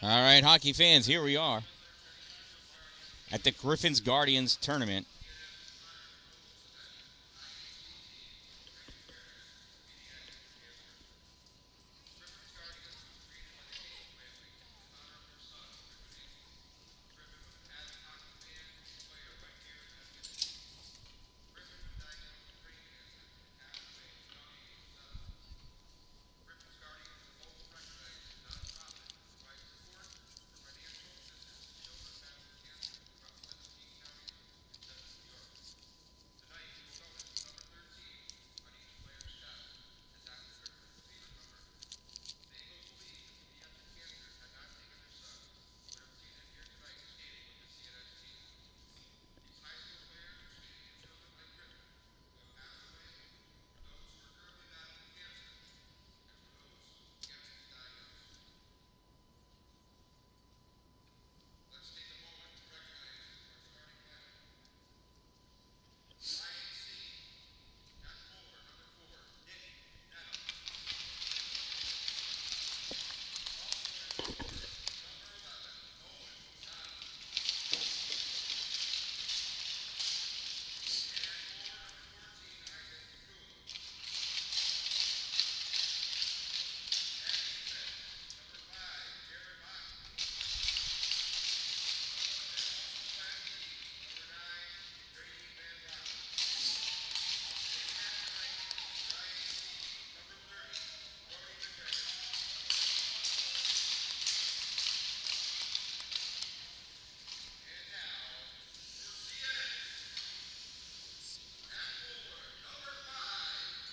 All right, hockey fans, here we are at the Griffins Guardians tournament.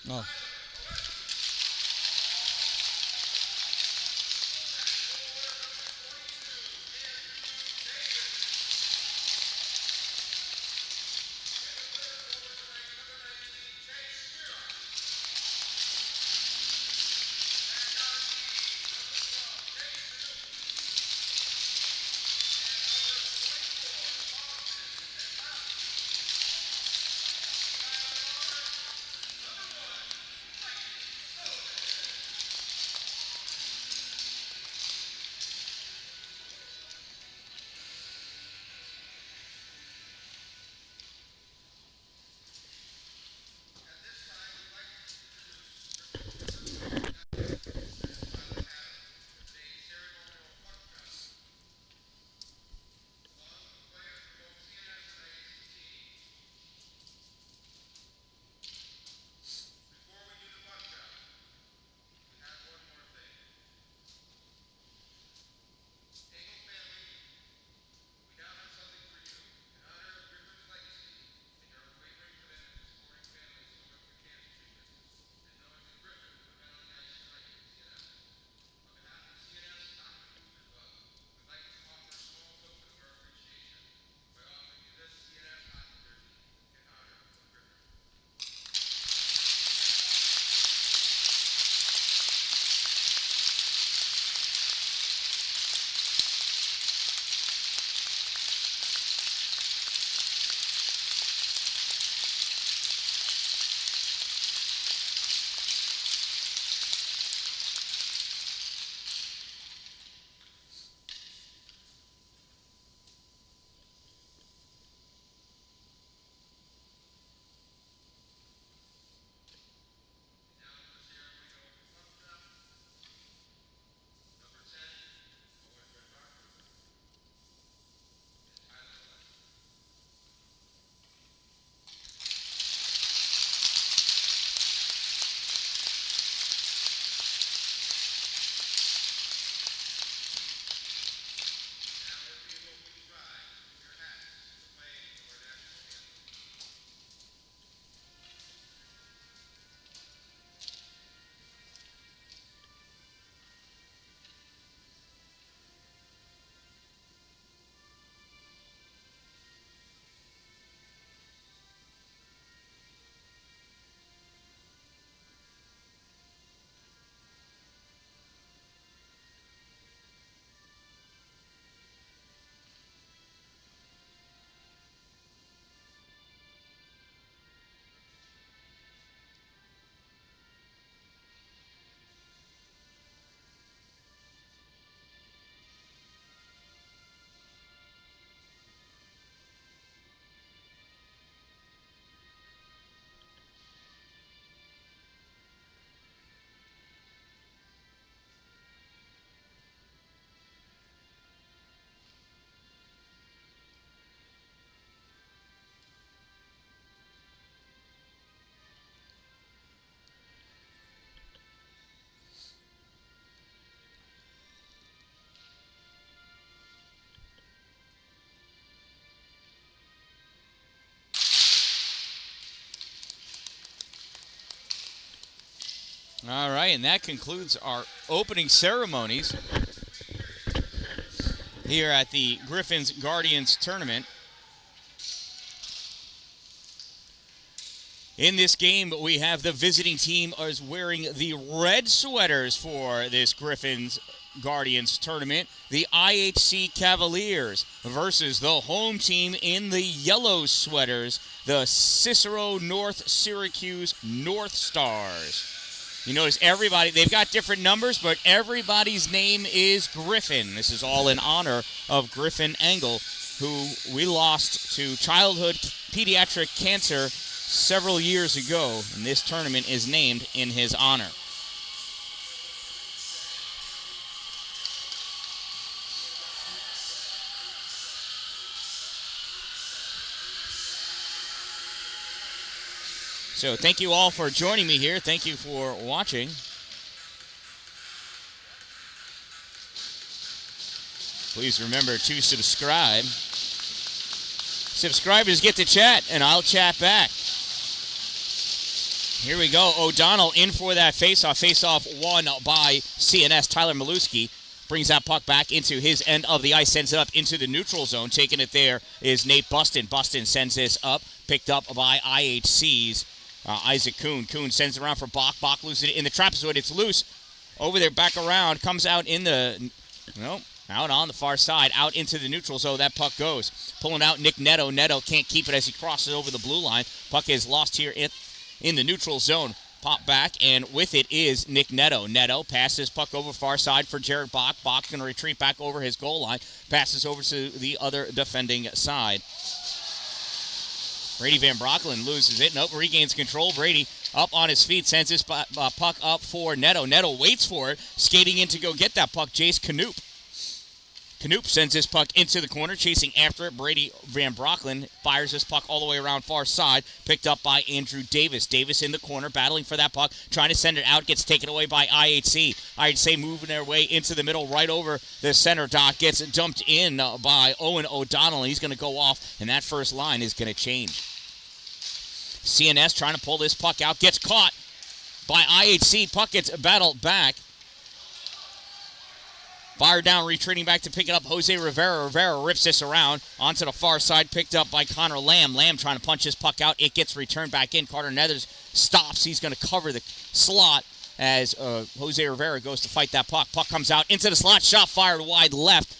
Oh. All right, and that concludes our opening ceremonies here at the Griffins Guardians tournament. In this game, we have the visiting team is wearing the red sweaters for this Griffins Guardians tournament. The IHC Cavaliers versus the home team in the yellow sweaters, the Cicero North Syracuse North Stars. You notice everybody, they've got different numbers, but everybody's name is Griffin. This is all in honor of Griffin Engel, who we lost to childhood pediatric cancer several years ago, and this tournament is named in his honor. So thank you all for joining me here. Thank you for watching. Please remember to subscribe. Subscribers get to chat, and I'll chat back. Here we go. O'Donnell in for that faceoff. Faceoff won by CNS. Tyler Maluski brings that puck back into his end of the ice, sends it up into the neutral zone. Taking it there is Nate Buston. Buston sends this up, picked up by IHC's Isaac Kuhn. Kuhn sends it around for Bach. Bach loses it in the trapezoid. It's loose. Over there, back around. Comes out in the... Nope. Out on the far side. Out into the neutral zone. That puck goes. Pulling out Nick Neto. Neto can't keep it as he crosses over the blue line. Puck is lost here in the neutral zone. Pop back, and with it is Nick Neto. Neto passes puck over far side for Jared Bach. Bach's going to retreat back over his goal line. Passes over to the other defending side. Brady Van Brocklen loses it. Nope, regains control. Brady up on his feet, sends his puck up for Neto. Neto waits for it. Skating in to go get that puck, Jace Knoop. Knoop sends his puck into the corner, chasing after it. Brady Van Brocklen fires his puck all the way around far side, picked up by Andrew Davis. Davis in the corner, battling for that puck, trying to send it out, gets taken away by IHC. IHC moving their way into the middle, right over the center dot, gets dumped in by Owen O'Donnell. He's going to go off, and that first line is going to change. CNS trying to pull this puck out, gets caught by IHC. Puck gets battled back. Fired down, retreating back to pick it up, Jose Rivera. Rivera rips this around onto the far side, picked up by Connor Lamb. Lamb trying to punch his puck out. It gets returned back in. Carter Nethers stops. He's going to cover the slot as Jose Rivera goes to fight that puck. Puck comes out into the slot. Shot fired wide left.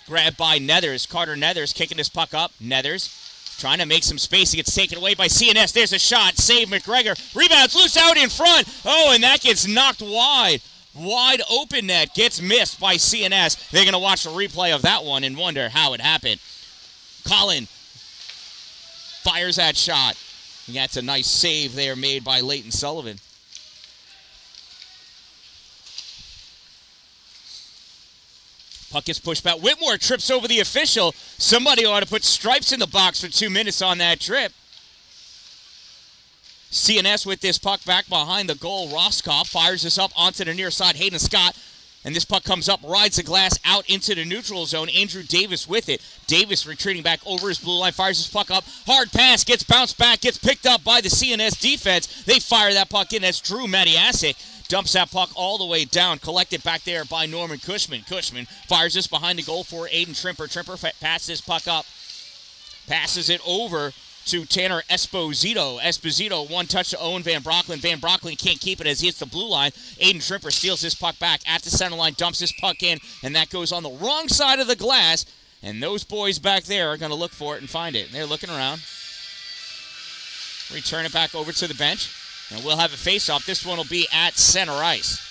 Grabbed by Nethers. Carter Nethers kicking his puck up. Nethers trying to make some space. He gets taken away by CNS. There's a shot. Save McGregor. Rebounds loose out in front. Oh, and that gets knocked wide. Wide open net gets missed by CNS. They're going to watch the replay of that one and wonder how it happened. Colin fires that shot. And that's a nice save there made by Leighton Sullivan. Puck gets pushed back. Whitmore trips over the official. Somebody ought to put stripes in the box for 2 minutes on that trip. CNS with this puck back behind the goal. Roscoff fires this up onto the near side. Hayden Scott. And this puck comes up, rides the glass out into the neutral zone. Andrew Davis with it. Davis retreating back over his blue line. Fires his puck up. Hard pass. Gets bounced back. Gets picked up by the CNS defense. They fire that puck in. That's Drew Matiasik. Dumps that puck all the way down. Collected back there by Norman Cushman. Cushman fires this behind the goal for Aiden Trimper. Trimper passes this puck up. Passes it over to Tanner Esposito. Esposito, one touch to Owen Van Brocklen. Van Brocklen can't keep it as he hits the blue line. Aiden Trimper steals his puck back at the center line, dumps his puck in, and that goes on the wrong side of the glass. And those boys back there are going to look for it and find it. They're looking around. Return it back over to the bench, and we'll have a face-off. This one will be at center ice.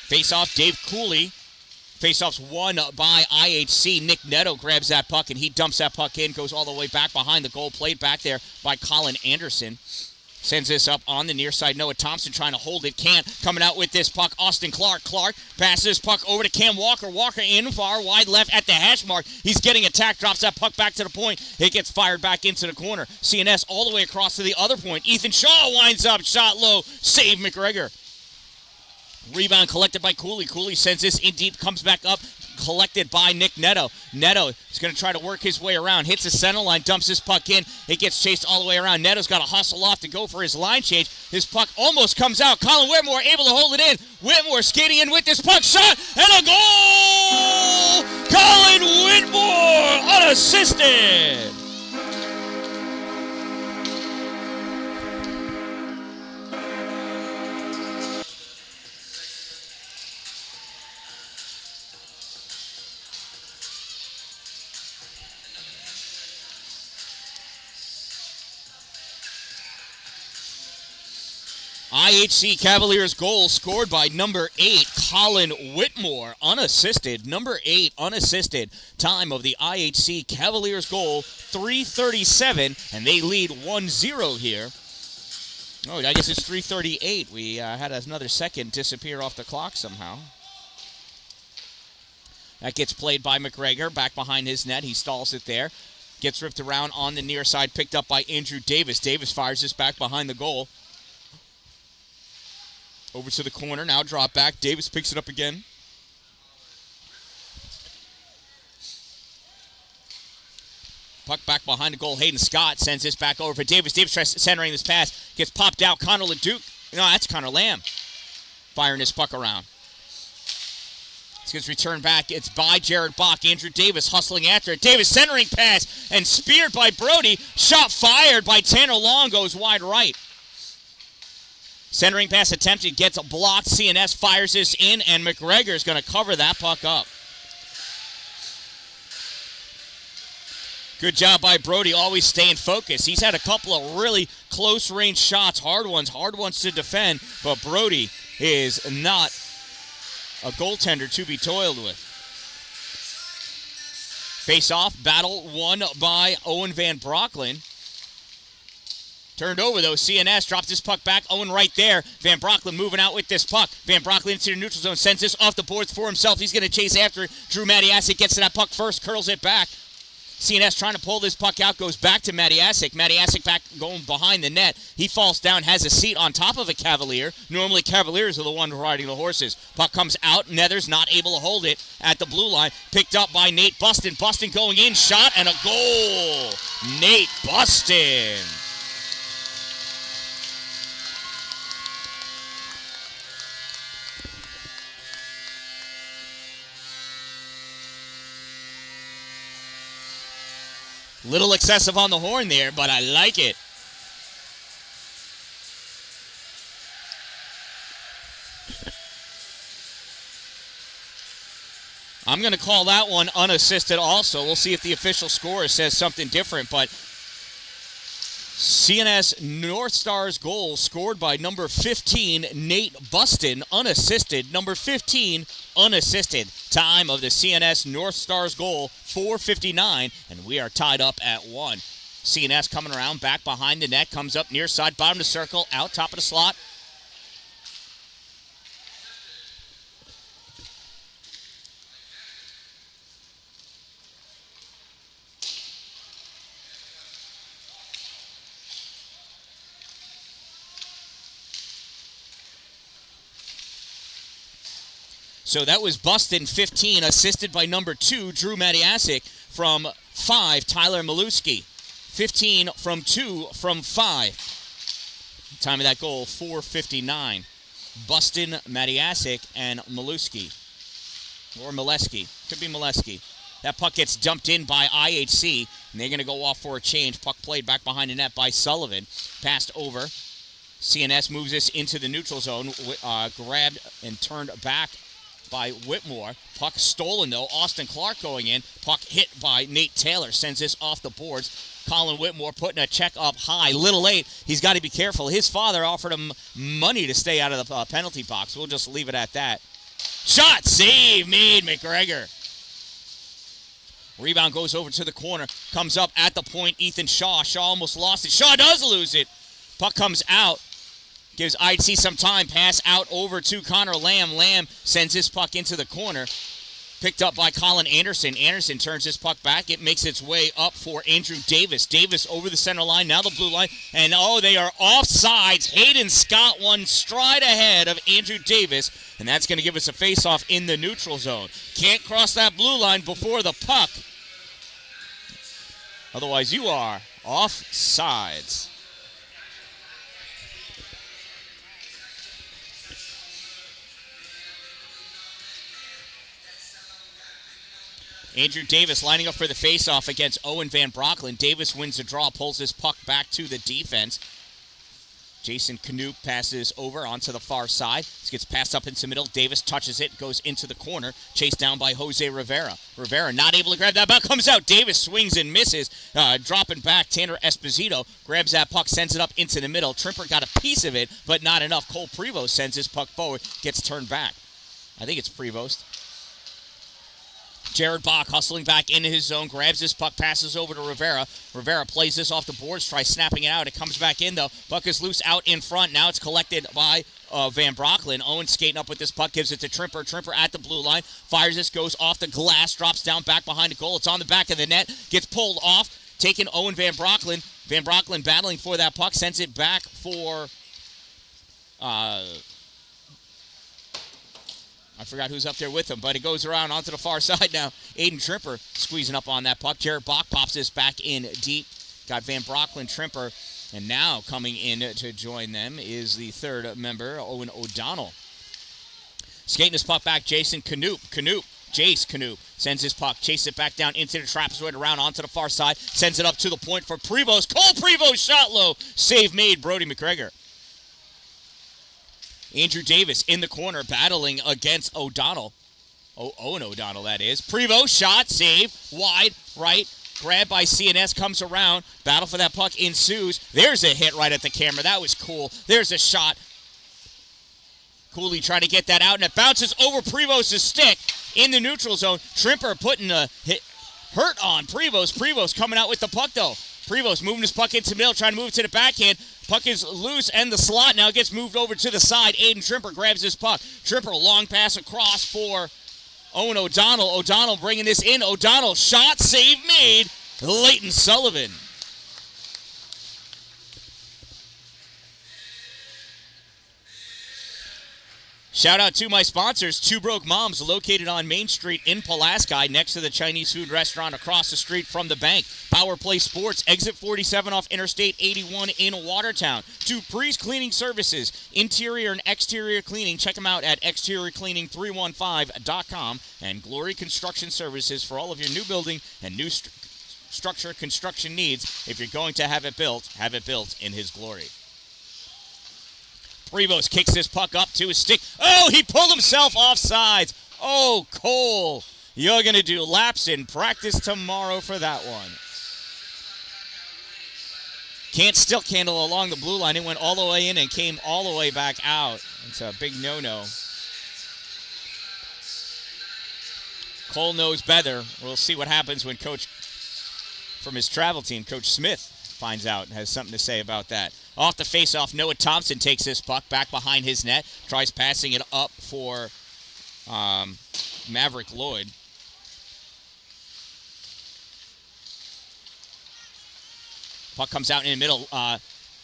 Face-off, Dave Cooley. Face-off's won by IHC. Nick Neto grabs that puck, and he dumps that puck in, goes all the way back behind the goal, played back there by Colin Anderson. Sends this up on the near side. Noah Thompson trying to hold it. Can't. Coming out with this puck. Austin Clark. Clark passes this puck over to Cam Walker. Walker in far wide left at the hash mark. He's getting attacked. Drops that puck back to the point. It gets fired back into the corner. CNS all the way across to the other point. Ethan Shaw winds up. Shot low. Save McGregor. Rebound collected by Cooley. Cooley sends this in deep, comes back up, collected by Nick Neto. Neto is going to try to work his way around. Hits the center line, dumps this puck in. It gets chased all the way around. Neto's got to hustle off to go for his line change. His puck almost comes out. Colin Whitmore able to hold it in. Whitmore skating in with this puck. Shot and a goal! Colin Whitmore unassisted. IHC Cavaliers goal scored by number 8, Colin Whitmore, unassisted. Number 8, unassisted. Time of the IHC Cavaliers goal, 3:37, and they lead 1-0 here. Oh, I guess it's 3:38. We had another second disappear off the clock somehow. That gets played by McGregor, back behind his net. He stalls it there. Gets ripped around on the near side, picked up by Andrew Davis. Davis fires this back behind the goal. Over to the corner, now drop back. Davis picks it up again. Puck back behind the goal. Hayden Scott sends this back over for Davis. Davis tries centering this pass. Gets popped out. Connor LeDuc. No, that's Connor Lamb firing this puck around. This gets returned back. It's by Jared Bach. Andrew Davis hustling after it. Davis centering pass and speared by Brody. Shot fired by Tanner Long, goes wide right. Centering pass attempted, gets blocked. CNS fires this in, and McGregor is going to cover that puck up. Good job by Brody, always staying focused. He's had a couple of really close-range shots, hard ones to defend, but Brody is not a goaltender to be toiled with. Face-off, battle won by Owen Van Brocklin. Turned over, though. CNS drops this puck back. Owen right there. Van Brocklin moving out with this puck. Van Brocklin into the neutral zone. Sends this off the boards for himself. He's going to chase after it. Drew Matiasik gets to that puck first. Curls it back. CNS trying to pull this puck out. Goes back to Matiasik. Matiasik back going behind the net. He falls down. Has a seat on top of a Cavalier. Normally Cavaliers are the ones riding the horses. Puck comes out. Nether's not able to hold it at the blue line. Picked up by Nate Buston. Buston going in. Shot and a goal. Nate Buston. Little excessive on the horn there, but I like it. I'm going to call that one unassisted also. We'll see if the official score says something different, but CNS North Stars goal scored by number 15, Nate Buston, unassisted. Number 15, unassisted. Time of the CNS North Stars goal, 4:59, and we are tied up at 1. CNS coming around, back behind the net, comes up near side, bottom of the circle, out top of the slot. So that was Buston, 15, assisted by number 2, Drew Matiasik. From 5, Tyler Maluski. 15 from 2 from 5. Time of that goal, 4:59. Buston, Matiasik, and Maluski. Or Molesky. Could be Molesky. That puck gets dumped in by IHC, and they're going to go off for a change. Puck played back behind the net by Sullivan. Passed over. CNS moves this into the neutral zone. Grabbed and turned back by Whitmore. Puck stolen, though. Austin Clark going in. Puck hit by Nate Taylor. Sends this off the boards. Colin Whitmore putting a check up high. Little late. He's got to be careful. His father offered him money to stay out of the penalty box. We'll just leave it at that. Shot save made McGregor. Rebound goes over to the corner. Comes up at the point. Ethan Shaw. Shaw almost lost it. Shaw does lose it. Puck comes out. Gives IHC some time. Pass out over to Connor Lamb. Lamb sends his puck into the corner. Picked up by Colin Anderson. Anderson turns this puck back. It makes its way up for Andrew Davis. Davis over the center line, now the blue line. And, they are offsides. Hayden Scott one stride ahead of Andrew Davis. And that's going to give us a face-off in the neutral zone. Can't cross that blue line before the puck. Otherwise, you are offsides. Andrew Davis lining up for the faceoff against Owen Van Brocklin. Davis wins the draw, pulls this puck back to the defense. Jason Knoop passes over onto the far side. This gets passed up into the middle. Davis touches it, goes into the corner. Chased down by Jose Rivera. Rivera not able to grab that puck, comes out. Davis swings and misses. Dropping back, Tanner Esposito grabs that puck, sends it up into the middle. Trimper got a piece of it, but not enough. Cole Prevost sends his puck forward, gets turned back. I think it's Prevost. Jared Bach hustling back into his zone, grabs this puck, passes over to Rivera. Rivera plays this off the boards, tries snapping it out. It comes back in, though. Puck is loose out in front. Now it's collected by Van Brocklin. Owen skating up with this puck, gives it to Trimper. Trimper at the blue line, fires this, goes off the glass, drops down back behind the goal. It's on the back of the net, gets pulled off, taking Owen Van Brocklin. Van Brocklin battling for that puck, sends it back for... I forgot who's up there with him, but it goes around onto the far side now. Aiden Trimper squeezing up on that puck. Jared Bach pops this back in deep. Got Van Brocklin, Trimper, and now coming in to join them is the third member, Owen O'Donnell. Skating his puck back, Jason Knoop. Jace Knoop sends his puck, chases it back down into the trapezoid, around onto the far side, sends it up to the point for Prevost. Cole Prevost shot low. Save made, Brody McGregor. Andrew Davis in the corner battling against O'Donnell. Owen O'Donnell, that is. Prevost shot, save, wide, right. Grabbed by CNS, comes around. Battle for that puck ensues. There's a hit right at the camera. That was cool. There's a shot. Cooley trying to get that out, and it bounces over Prevost's stick in the neutral zone. Trimper putting a hurt on Prevost. Prevost coming out with the puck, though. Prevost moving his puck into the middle, trying to move it to the backhand. Puck is loose and the slot now gets moved over to the side. Aiden Trimper grabs his puck. Trimper long pass across for Owen O'Donnell. O'Donnell bringing this in. O'Donnell shot, save made. Leighton Sullivan. Shout out to my sponsors, Two Broke Moms, located on Main Street in Pulaski, next to the Chinese food restaurant across the street from the bank. Power Play Sports, exit 47 off Interstate 81 in Watertown. Dupree's Cleaning Services, interior and exterior cleaning. Check them out at exteriorcleaning315.com. And Glory Construction Services for all of your new building and new structure construction needs. If you're going to have it built in His glory. Prevost kicks this puck up to his stick. Oh, he pulled himself off sides. Oh, Cole, you're going to do laps in practice tomorrow for that one. Can't stick handle along the blue line. It went all the way in and came all the way back out. It's a big no-no. Cole knows better. We'll see what happens when Coach from his travel team, Coach Smith, finds out and has something to say about that. Off the faceoff, Noah Thompson takes this puck back behind his net, tries passing it up for Maverick Lloyd. Puck comes out in the middle.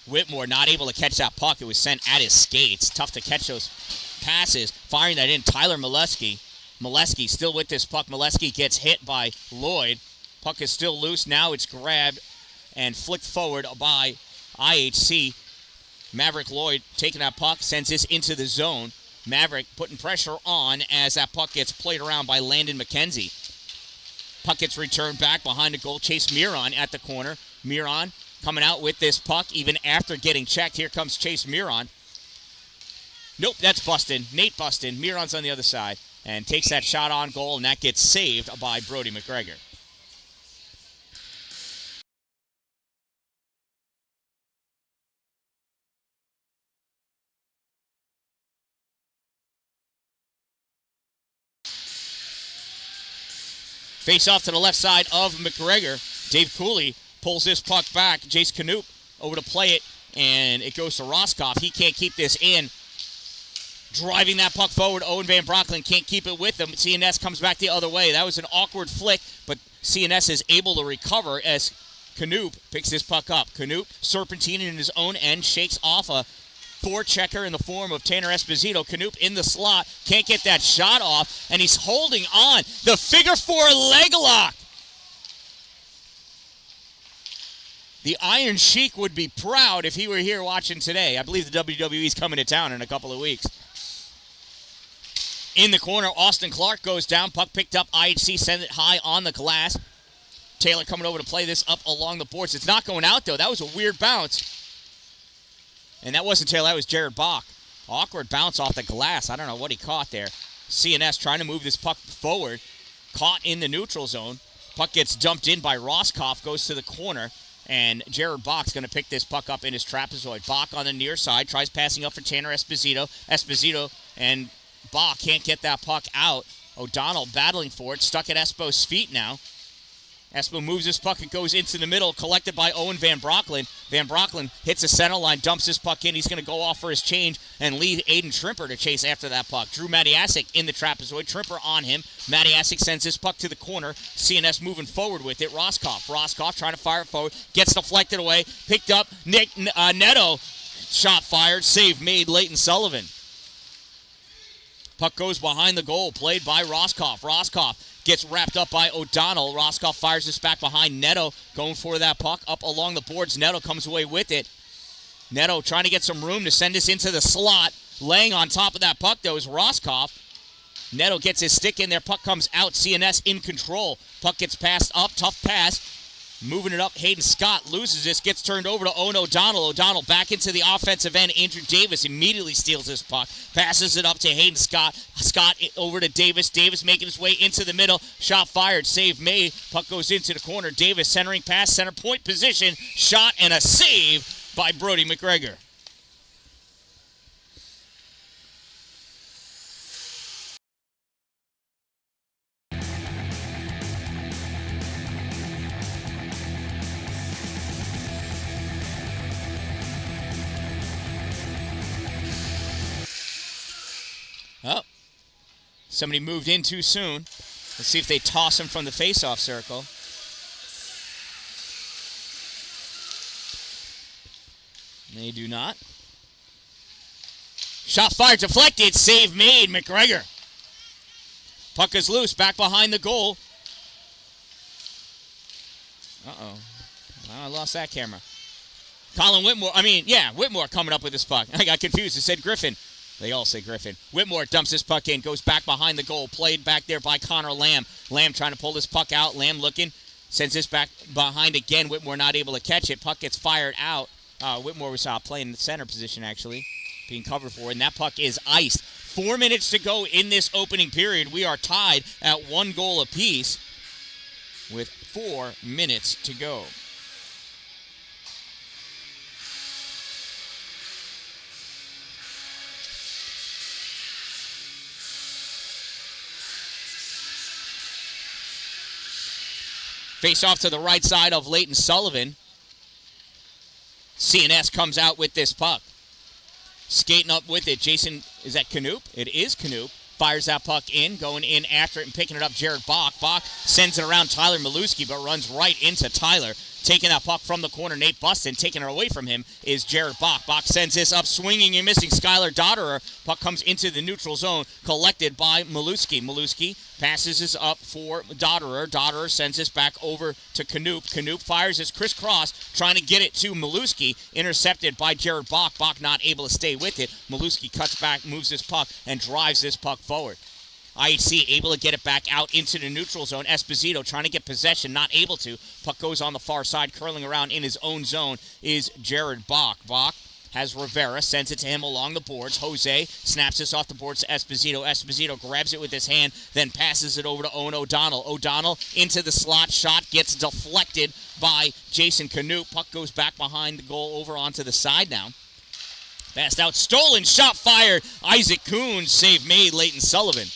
Whitmore not able to catch that puck. It was sent at his skates. Tough to catch those passes. Firing that in, Tyler Molesky. Molesky still with this puck. Molesky gets hit by Lloyd. Puck is still loose. Now it's grabbed and flicked forward by IHC. Maverick Lloyd taking that puck, sends this into the zone. Maverick putting pressure on as that puck gets played around by Landon McKenzie. Puck gets returned back behind the goal. Chase Miron at the corner. Miron coming out with this puck even after getting checked. Here comes Chase Miron. Nope, that's Bustin. Nate Bustin. Miron's on the other side and takes that shot on goal, and that gets saved by Brody McGregor. Face off to the left side of McGregor. Dave Cooley pulls this puck back. Jace Knoop over to play it, and it goes to Roscoff. He can't keep this in. Driving that puck forward, Owen Van Broecklyn can't keep it with him. CNS comes back the other way. That was an awkward flick, but CNS is able to recover as Knoop picks this puck up. Knoop serpentining in his own end, shakes off a forechecker in the form of Tanner Esposito. Knoop in the slot, can't get that shot off, and he's holding on. The figure four leg lock. The Iron Sheik would be proud if he were here watching today. I believe the WWE's coming to town in a couple of weeks. In the corner, Austin Clark goes down. Puck picked up. IHC sends it high on the glass. Taylor coming over to play this up along the boards. It's not going out, though. That was a weird bounce. And that wasn't Taylor. That was Jared Bach. Awkward bounce off the glass. I don't know what he caught there. CNS trying to move this puck forward. Caught in the neutral zone. Puck gets dumped in by Roscoff. Goes to the corner. And Jared Bach's going to pick this puck up in his trapezoid. Bach on the near side. Tries passing up for Tanner Esposito. Esposito and Bach can't get that puck out. O'Donnell battling for it. Stuck at Espo's feet now. Espo moves this puck and goes into the middle. Collected by Owen Van Broecklyn. Van Broecklyn hits the center line. Dumps this puck in. He's going to go off for his change and lead Aiden Trimper to chase after that puck. Drew Matiasik in the trapezoid. Trimper on him. Matiasik sends this puck to the corner. CNS moving forward with it. Roscoff trying to fire it forward. Gets deflected away. Picked up. Neto. Shot fired. Save made. Leighton Sullivan. Puck goes behind the goal, played by Roscoff. Roscoff gets wrapped up by O'Donnell. Roscoff fires this back behind Neto, going for that puck up along the boards. Neto comes away with it. Neto trying to get some room to send this into the slot. Laying on top of that puck, though, is Roscoff. Neto gets his stick in there. Puck comes out. CNS in control. Puck gets passed up. Tough pass. Moving it up, Hayden Scott loses this, gets turned over to Owen O'Donnell. O'Donnell back into the offensive end. Andrew Davis immediately steals this puck, passes it up to Hayden Scott. Scott over to Davis. Davis making his way into the middle. Shot fired, save made. Puck goes into the corner. Davis centering pass, center point position. Shot and a save by Brody McGregor. Oh, somebody moved in too soon. Let's see if they toss him from the face-off circle. They do not. Shot fired, deflected, save made, McGregor. Puck is loose, back behind the goal. Uh-oh. I lost that camera. Whitmore coming up with this puck. I got confused. It said Griffin. They all say Griffin. Whitmore dumps this puck in, goes back behind the goal. Played back there by Connor Lamb. Lamb trying to pull this puck out. Lamb looking. Sends this back behind again. Whitmore not able to catch it. Puck gets fired out. Whitmore was playing the center position, actually, being covered for. And that puck is iced. 4 minutes to go in this opening period. We are tied at 1 goal apiece with 4 minutes to go. Face off to the right side of Leighton Sullivan. CNS comes out with this puck. Skating up with it. Jason, is that Knoop? It is Knoop. Fires that puck in, going in after it and picking it up, Jared Bach. Bach sends it around Tyler Maluski, but runs right into Tyler. Taking that puck from the corner, Nate Buston. Taking it away from him is Jared Bach. Bach sends this up, swinging and missing Skylar Dotterer. Puck comes into the neutral zone, collected by Maluski. Maluski passes this up for Dotterer. Dotterer sends this back over to Knoop. Knoop fires his crisscross, trying to get it to Maluski. Intercepted by Jared Bach. Bach not able to stay with it. Maluski cuts back, moves this puck, and drives this puck forward. IHC able to get it back out into the neutral zone. Esposito trying to get possession, not able to. Puck goes on the far side, curling around in his own zone is Jared Bach. Bach has Rivera, sends it to him along the boards. Jose snaps this off the boards to Esposito. Esposito grabs it with his hand, then passes it over to Owen O'Donnell. O'Donnell into the slot, shot gets deflected by Jason Knoop. Puck goes back behind the goal over onto the side now. Passed out, stolen, shot fired. Isaac Kuhn, save made, Leighton Sullivan.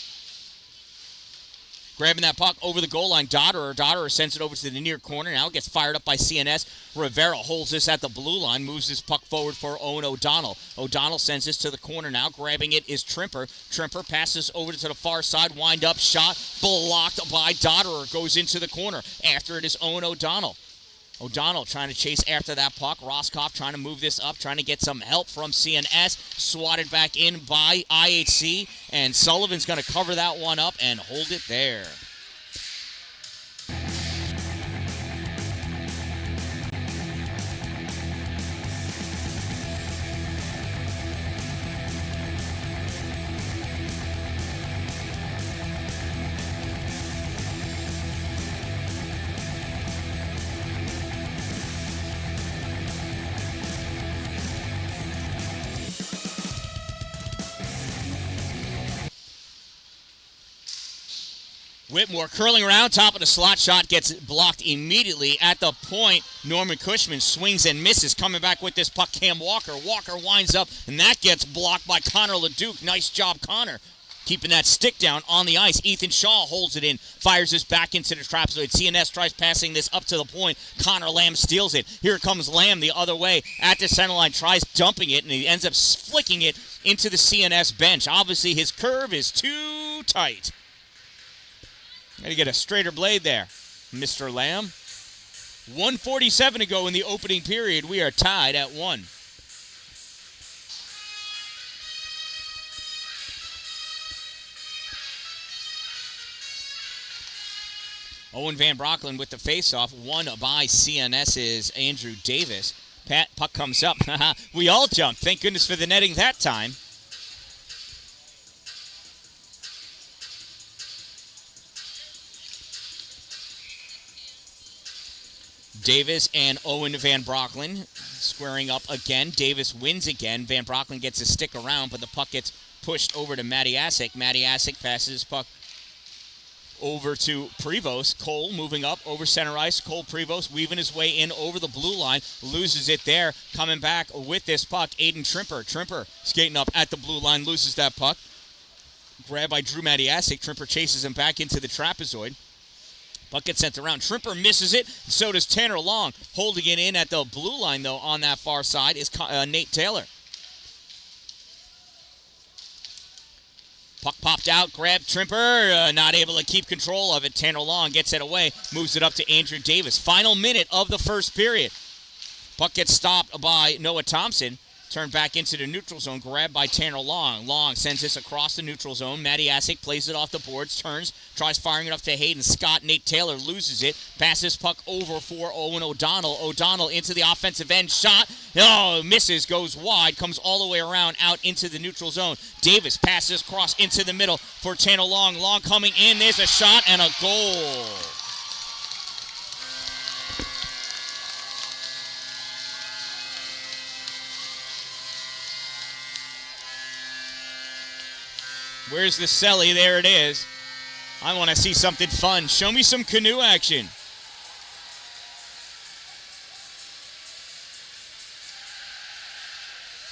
grabbing that puck over the goal line. Dotterer sends it over to the near corner. Now it gets fired up by CNS. Rivera holds this at the blue line, moves this puck forward for Owen O'Donnell. O'Donnell sends this to the corner now. Grabbing it is Trimper. Trimper passes over to the far side. Wind up shot blocked by Dotterer. Goes into the corner. After it is Owen O'Donnell. O'Donnell trying to chase after that puck. Roscoff trying to move this up, trying to get some help from CNS. Swatted back in by IHC, and Sullivan's going to cover that one up and hold it there. Whitmore curling around, top of the slot, shot gets blocked immediately at the point. Norman Cushman swings and misses, coming back with this puck, Cam Walker. Walker winds up, and that gets blocked by Connor LeDuc. Nice job, Connor, keeping that stick down on the ice. Ethan Shaw holds it in, fires this back into the trapezoid. CNS tries passing this up to the point. Connor Lamb steals it. Here comes Lamb the other way at the center line, tries dumping it, and he ends up flicking it into the CNS bench. Obviously, his curve is too tight. Got to get a straighter blade there, Mr. Lamb. 1:47 to go in the opening period. We are tied at 1. Owen Van Brocklen with the faceoff, won by CNS's Andrew Davis. Puck comes up. We all jumped. Thank goodness for the netting that time. Davis and Owen Van Brocklen squaring up again. Davis wins again. Van Brocklen gets a stick around, but the puck gets pushed over to Matiasek. Matiasek passes his puck over to Prevost. Cole moving up over center ice. Cole Prevost weaving his way in over the blue line. Loses it there. Coming back with this puck, Aiden Trimper. Trimper skating up at the blue line. Loses that puck. Grabbed by Drew Matiasek. Trimper chases him back into the trapezoid. Puck gets sent around. Trimper misses it. So does Tanner Long. Holding it in at the blue line, though, on that far side is Nate Taylor. Puck popped out. Grabbed Trimper. Not able to keep control of it. Tanner Long gets it away. Moves it up to Andrew Davis. Final minute of the first period. Puck gets stopped by Noah Thompson. Turned back into the neutral zone, grabbed by Tanner Long. Long sends this across the neutral zone. Matiasek plays it off the boards, turns, tries firing it up to Hayden Scott. Nate Taylor loses it. Passes puck over for Owen O'Donnell. O'Donnell into the offensive end. Shot. Oh, misses, goes wide, comes all the way around out into the neutral zone. Davis passes cross into the middle for Tanner Long. Long coming in. There's a shot and a goal. Where's the celly? There it is. I want to see something fun. Show me some canoe action.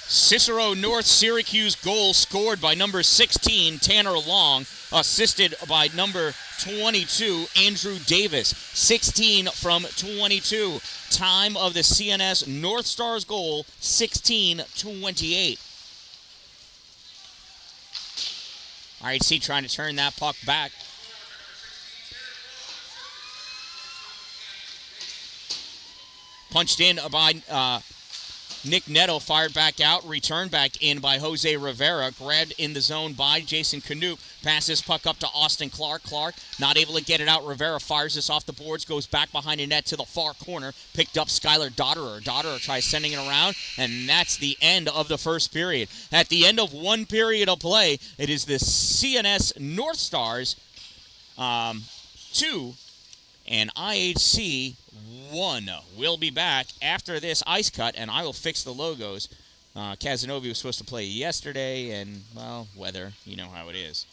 Cicero North Syracuse goal scored by number 16, Tanner Long, assisted by number 22, Andrew Davis. 16 from 22. Time of the CNS North Stars goal, 16:28. IHC trying to turn that puck back. Punched in by Nick Netto, fired back out, returned back in by Jose Rivera, grabbed in the zone by Jason Canoop, passes puck up to Austin Clark. Clark not able to get it out. Rivera fires this off the boards, goes back behind the net to the far corner, picked up Skylar Dotterer. Dotterer tries sending it around, and that's the end of the first period. At the end of one period of play, it is the CNS North Stars 2 and IHC 1. We'll be back after this ice cut, and I will fix the logos. Casanova was supposed to play yesterday, and, well, weather, you know how it is.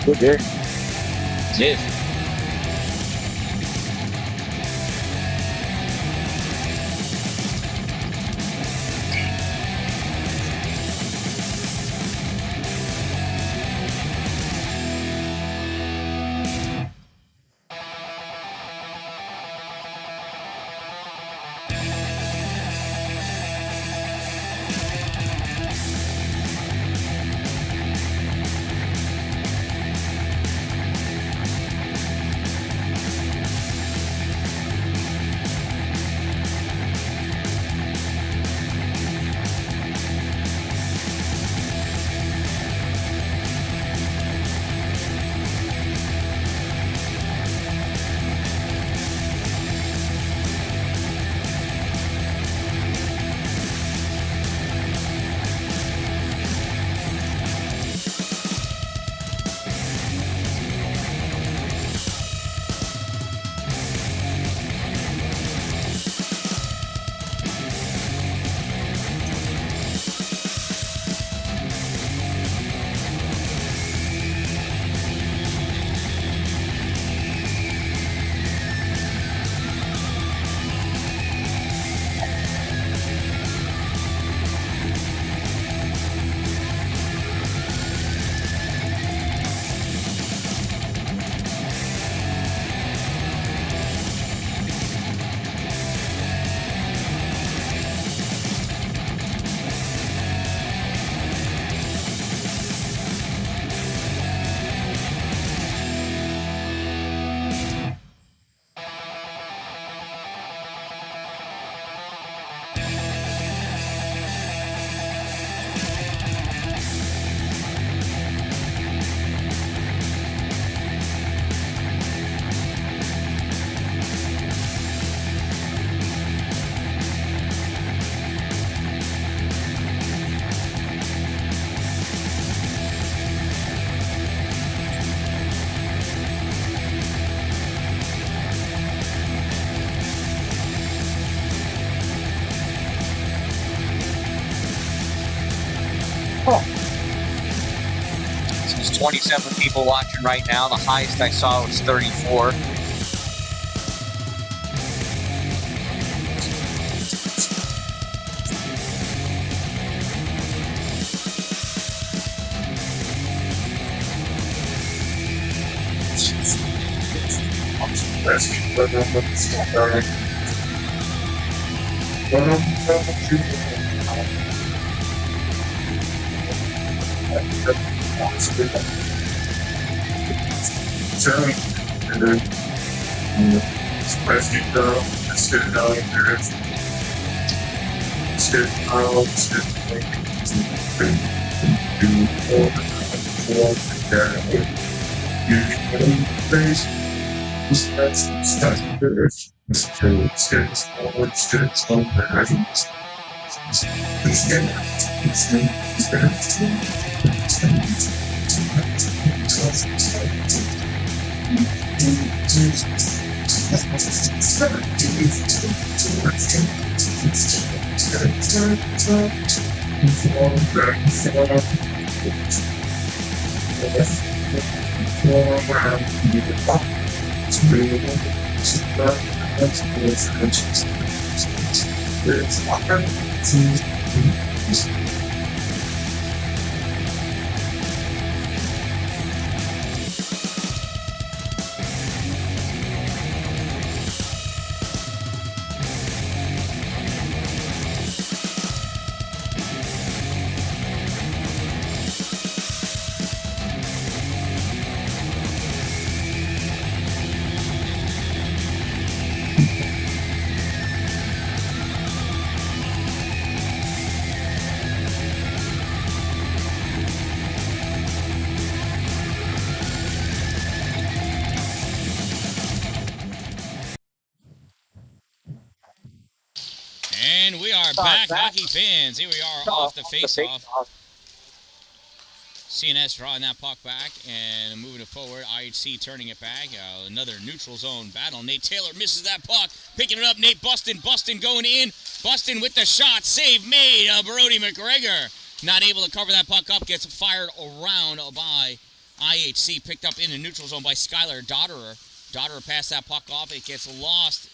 Good day. Yes. There's 27 people watching right now. The highest I saw was 34. And we are back, hockey fans. Here we are off the face-off. CNS drawing that puck back and moving it forward. IHC turning it back. Another neutral zone battle. Nate Taylor misses that puck. Picking it up. Nate Bustin going in. Bustin with the shot. Save made. Brody McGregor not able to cover that puck up. Gets fired around by IHC picked up in the neutral zone by Skylar Dotterer. Dotterer passed that puck off. It gets lost.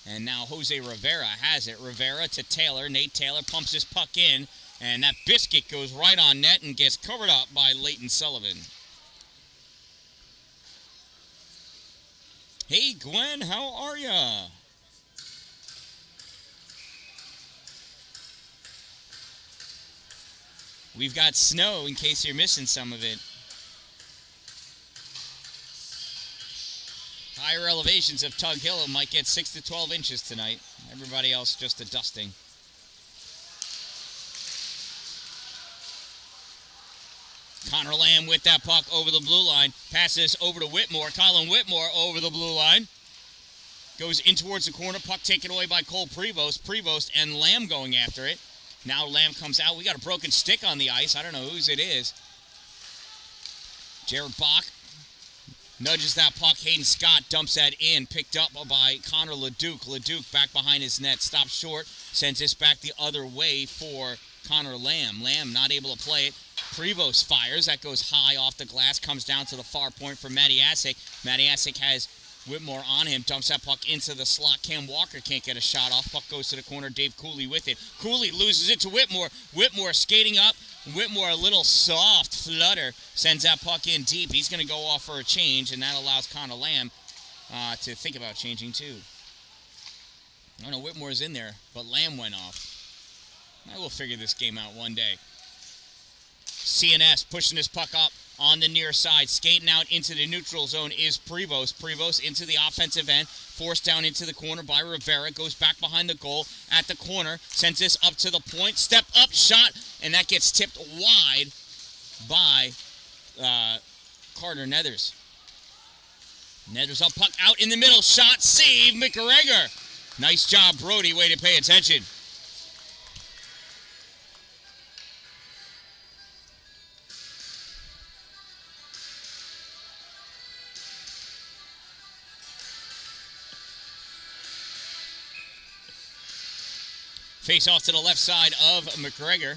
And now Jose Rivera has it. Rivera to Taylor. Nate Taylor pumps his puck in. And that biscuit goes right on net and gets covered up by Leighton Sullivan. Hey, Gwen, how are ya? We've got snow in case you're missing some of it. Higher elevations of Tug Hill might get 6 to 12 inches tonight. Everybody else just a dusting. Connor Lamb with that puck over the blue line. Passes over to Whitmore. Colin Whitmore over the blue line. Goes in towards the corner. Puck taken away by Cole Prevost. Prevost and Lamb going after it. Now Lamb comes out. We got a broken stick on the ice. I don't know whose it is. Jared Bach nudges that puck. Hayden Scott dumps that in. Picked up by Connor Leduc. Leduc back behind his net. Stops short. Sends this back the other way for Connor Lamb. Lamb not able to play it. Prevost fires. That goes high off the glass. Comes down to the far point for Matiasik. Matiasik has Whitmore on him. Dumps that puck into the slot. Cam Walker can't get a shot off. Puck goes to the corner. Dave Cooley with it. Cooley loses it to Whitmore. Whitmore skating up. Whitmore a little soft flutter. Sends that puck in deep. He's going to go off for a change, and that allows Connor Lamb to think about changing too. I don't know, Whitmore's in there, but Lamb went off. I will figure this game out one day. CNS pushing his puck up on the near side. Skating out into the neutral zone is Prevost. Prevost into the offensive end. Forced down into the corner by Rivera. Goes back behind the goal at the corner. Sends this up to the point. Step up shot. And that gets tipped wide by Carter Nethers. Nethers up, puck out in the middle. Shot, save, McGregor. Nice job, Brody. Way to pay attention. Face off to the left side of McGregor.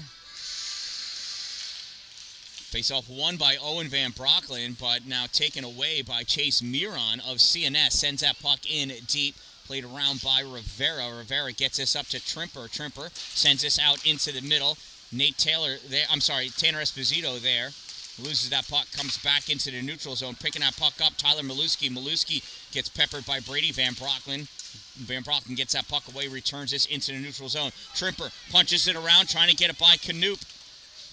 Face off won by Owen Van Brocklin, but now taken away by Chase Miron of CNS. Sends that puck in deep. Played around by Rivera. Rivera gets this up to Trimper. Trimper sends this out into the middle. Nate Taylor there. I'm sorry, Tanner Esposito there. Loses that puck, comes back into the neutral zone. Picking that puck up, Tyler Maluski. Maluski gets peppered by Brady Van Brocklin. Van Brocklin gets that puck away, returns this into the neutral zone. Trimper punches it around, trying to get it by Canoop.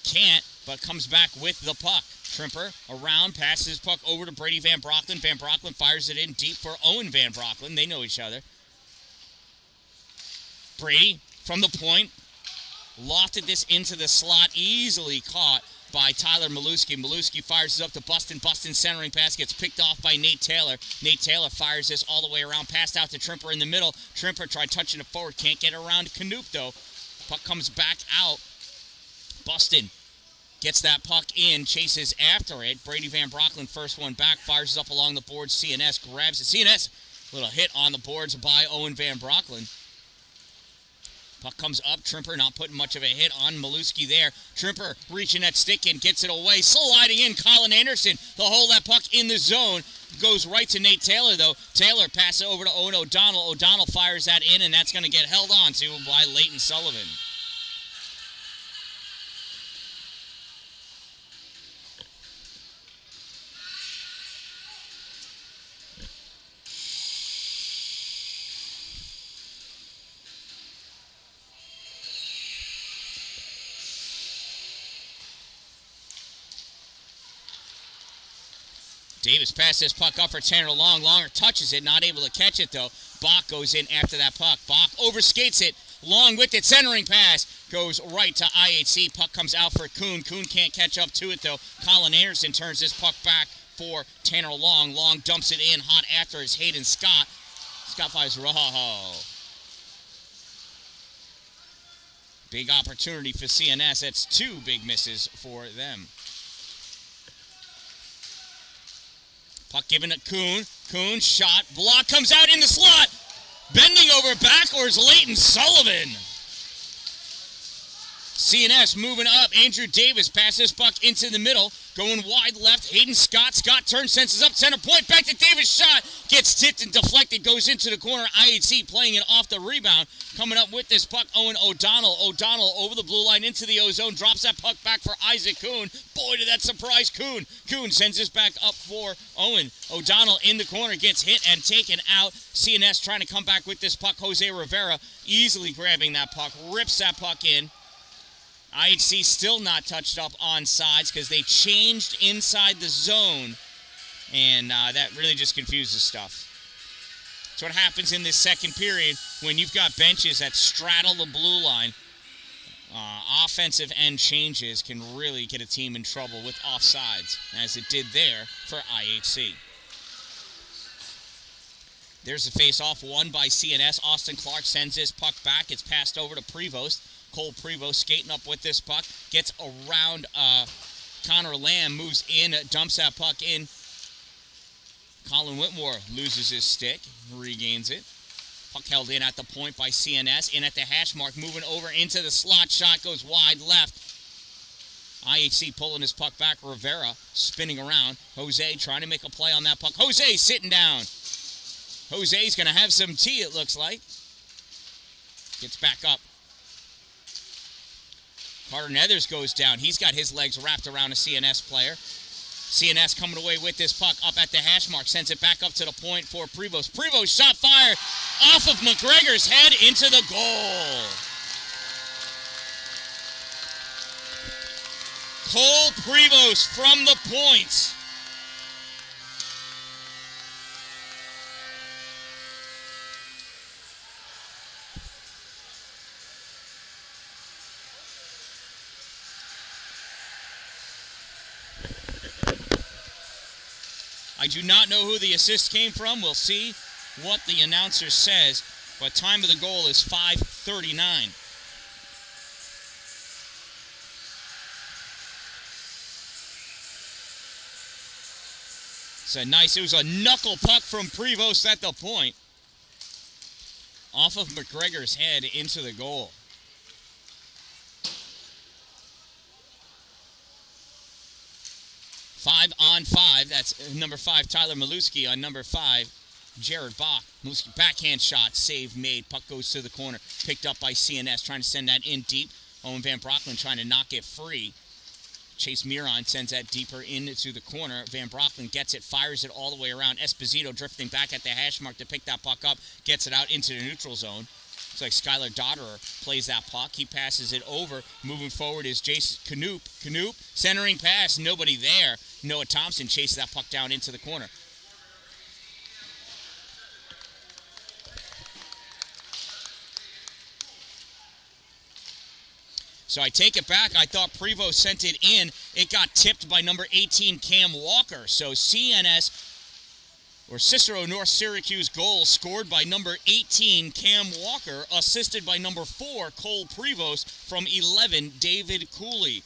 Can't, but comes back with the puck. Trimper around, passes puck over to Brady Van Brocklin. Van Brocklin fires it in deep for Owen Van Brocklin. They know each other. Brady from the point. Lofted this into the slot, easily caught by Tyler Maluski. Maluski fires it up to Bustin. Bustin centering pass gets picked off by Nate Taylor. Nate Taylor fires this all the way around, passed out to Trimper in the middle. Trimper tried touching it forward, can't get around to Canoop though. Puck comes back out. Bustin gets that puck in, chases after it. Brady Van Brocklin first one back, fires it up along the boards. CNS grabs it. CNS, little hit on the boards by Owen Van Brocklin. Puck comes up. Trimper not putting much of a hit on Maluski there. Trimper reaching that stick in, gets it away. Sliding in, Colin Anderson. They'll hold that puck in the zone. Goes right to Nate Taylor, though. Taylor passes it over to Owen O'Donnell. O'Donnell fires that in, and that's going to get held on to by Leighton Sullivan. Davis passes this puck up for Tanner Long. Longer touches it, not able to catch it though. Bach goes in after that puck. Bach overskates it. Long with it, centering pass. Goes right to IHC. Puck comes out for Kuhn. Kuhn can't catch up to it though. Colin Anderson turns this puck back for Tanner Long. Long dumps it in hot after his Hayden Scott. Scott fires raw. Big opportunity for CNS. That's two big misses for them. Puck given to Kuhn. Kuhn shot. Block comes out in the slot. Bending over backwards, Leighton Sullivan. CNS moving up. Andrew Davis passes puck into the middle. Going wide left. Hayden Scott. Scott turns, senses up. Center point. Back to Davis. Shot. Gets tipped and deflected. Goes into the corner. IHC playing it off the rebound. Coming up with this puck, Owen O'Donnell. O'Donnell over the blue line into the O-zone. Drops that puck back for Isaac Kuhn. Boy, did that surprise Kuhn. Kuhn sends this back up for Owen. O'Donnell in the corner. Gets hit and taken out. CNS trying to come back with this puck. Jose Rivera easily grabbing that puck. Rips that puck in. IHC still not touched up on sides because they changed inside the zone, and that really just confuses stuff. That's what happens in this second period when you've got benches that straddle the blue line. Offensive end changes can really get a team in trouble with offsides, as it did there for IHC. There's a face-off won by CNS. Austin Clark sends his puck back. It's passed over to Prevost. Cole Prevost skating up with this puck. Gets around Connor Lamb. Moves in. Dumps that puck in. Colin Whitmore loses his stick. Regains it. Puck held in at the point by CNS. In at the hash mark. Moving over into the slot. Shot goes wide left. IHC pulling his puck back. Rivera spinning around. Jose trying to make a play on that puck. Jose sitting down. Jose's going to have some tea, it looks like. Gets back up. Carter Nethers goes down. He's got his legs wrapped around a CNS player. CNS coming away with this puck up at the hash mark. Sends it back up to the point for Prevost. Prevost shot fired off of McGregor's head into the goal. Cole Prevost from the point. I do not know who the assist came from. We'll see what the announcer says. But time of the goal is 5:39. It was a knuckle puck from Prevost at the point. Off of McGregor's head into the goal. 5-on-5. That's number 5, Tyler Maluski, on number 5, Jared Bach. Maluski backhand shot, save made. Puck goes to the corner. Picked up by CNS, trying to send that in deep. Owen Van Brocklin trying to knock it free. Chase Miron sends that deeper into the corner. Van Brocklin gets it, fires it all the way around. Esposito drifting back at the hash mark to pick that puck up. Gets it out into the neutral zone. Looks like Skylar Dodderer plays that puck. He passes it over. Moving forward is Jason Knoop. Knoop, centering pass. Nobody there. Noah Thompson chases that puck down into the corner. So I take it back. I thought Prevost sent it in. It got tipped by number 18, Cam Walker. So CNS, or Cicero North Syracuse goal, scored by number 18, Cam Walker, assisted by number 4, Cole Prevost, from 11, David Cooley.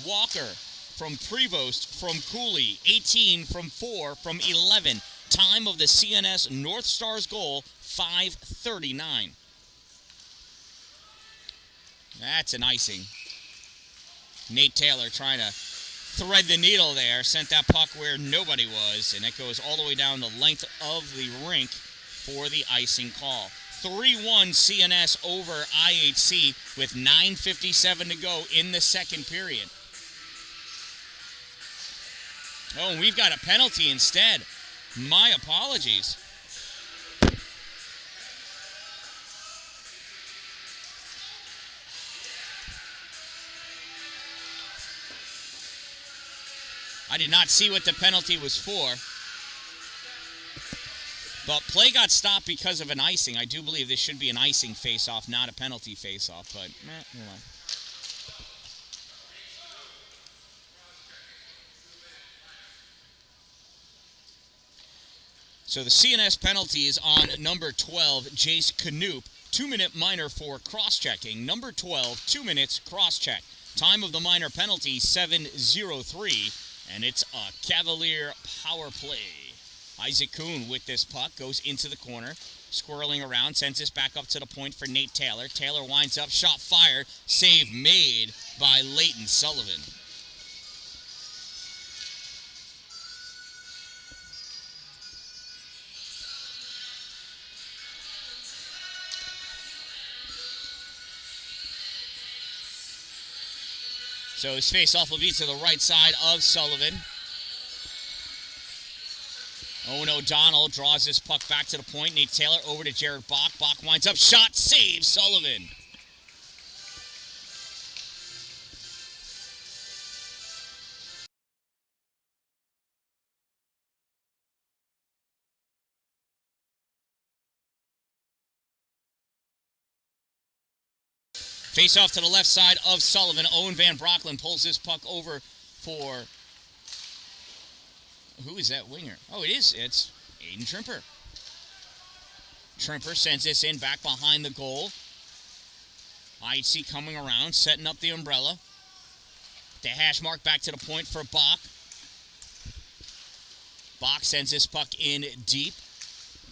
Walker from Prevost from Cooley, 18 from 4 from 11. Time of the CNS North Stars goal, 5:39. That's an icing. Nate Taylor trying to thread the needle there. Sent that puck where nobody was, and it goes all the way down the length of the rink for the icing call. 3-1 CNS over IHC with 9:57 to go in the second period. Oh, and we've got a penalty instead. My apologies. I did not see what the penalty was for. But play got stopped because of an icing. I do believe this should be an icing face-off, not a penalty face-off. But, hold on. So the CNS penalty is on number 12, Jace Knoop. 2-minute minor for cross-checking. Number 12, 2 minutes cross-check. Time of the minor penalty, 7:03. And it's a Cavalier power play. Isaac Kuhn with this puck goes into the corner. squirreling around, sends this back up to the point for Nate Taylor. Taylor winds up, shot fired, save made by Leighton Sullivan. So his face-off will be to the right side of Sullivan. Owen O'Donnell draws this puck back to the point. Nate Taylor over to Jared Bach. Bach winds up, shot, save, Sullivan. Face off to the left side of Sullivan. Owen Van Brocklin pulls this puck over for... Who is that winger? Oh, it's Aiden Trimper. Trimper sends this in back behind the goal. IHC coming around, setting up the umbrella. The hash mark back to the point for Bach. Bach sends this puck in deep.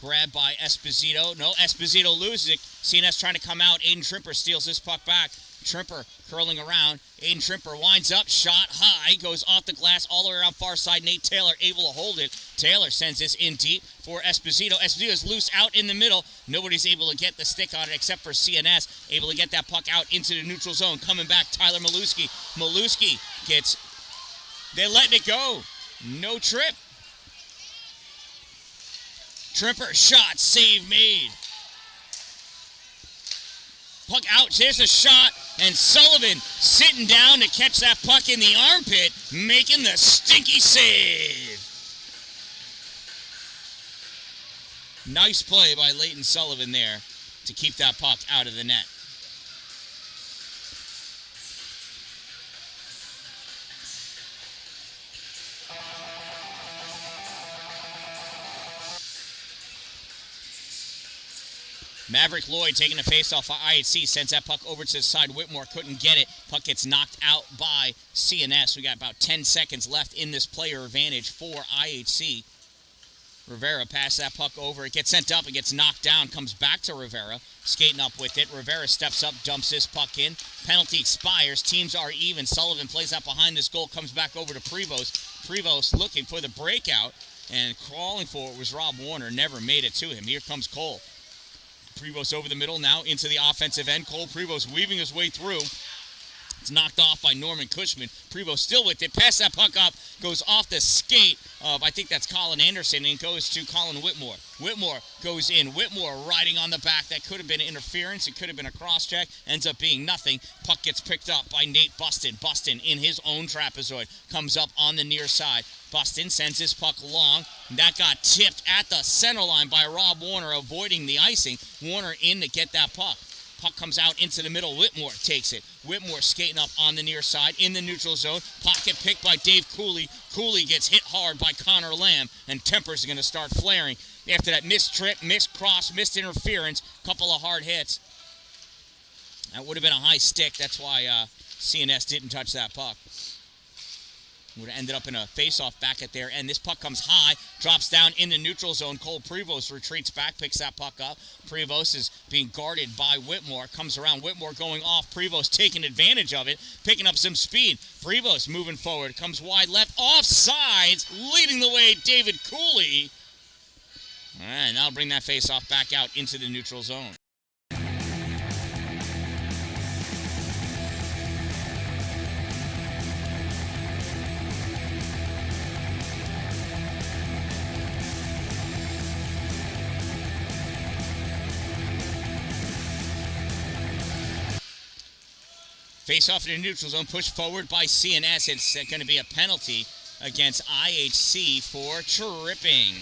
Grabbed by Esposito. No, Esposito loses it. CNS trying to come out. Aiden Trimper steals this puck back. Trimper curling around. Aiden Trimper winds up. Shot high. Goes off the glass all the way around far side. Nate Taylor able to hold it. Taylor sends this in deep for Esposito. Esposito is loose out in the middle. Nobody's able to get the stick on it except for CNS. Able to get that puck out into the neutral zone. Coming back, Tyler Maluski. Maluski gets... They're letting it go. No trip. Trimper, shot, save made. Puck out, there's a shot, and Sullivan sitting down to catch that puck in the armpit, making the stinky save. Nice play by Leighton Sullivan there to keep that puck out of the net. Maverick Lloyd taking a face-off for IHC. Sends that puck over to the side. Whitmore couldn't get it. Puck gets knocked out by CNS. We got about 10 seconds left in this player advantage for IHC. Rivera passed that puck over. It gets sent up. It gets knocked down. Comes back to Rivera. Skating up with it. Rivera steps up, dumps this puck in. Penalty expires. Teams are even. Sullivan plays out behind this goal. Comes back over to Prevost. Prevost looking for the breakout. And crawling for it was Rob Warner. Never made it to him. Here comes Cole. Prevost over the middle, now into the offensive end. Cole Prevost weaving his way through. It's knocked off by Norman Cushman. Prevost still with it. Pass that puck up. Goes off the skate of, I think that's Colin Anderson, and goes to Colin Whitmore. Whitmore goes in. Whitmore riding on the back. That could have been interference. It could have been a cross-check. Ends up being nothing. Puck gets picked up by Nate Buston. Buston in his own trapezoid. Comes up on the near side. Buston sends his puck long. That got tipped at the center line by Rob Warner, avoiding the icing. Warner in to get that puck. Puck comes out into the middle. Whitmore takes it. Whitmore skating up on the near side in the neutral zone. Pocket picked by Dave Cooley. Cooley gets hit hard by Connor Lamb, and tempers are going to start flaring after that missed trip, missed cross, missed interference, couple of hard hits. That would have been a high stick. That's why CNS didn't touch that puck. Would have ended up in a face-off back at their end. This puck comes high, drops down in the neutral zone. Cole Prevost retreats back, picks that puck up. Prevost is being guarded by Whitmore. Comes around, Whitmore going off. Prevost taking advantage of it, picking up some speed. Prevost moving forward, comes wide left, offsides, leading the way, David Cooley. And that'll bring that face-off back out into the neutral zone. Face off in the neutral zone, pushed forward by CNS. It's going to be a penalty against IHC for tripping.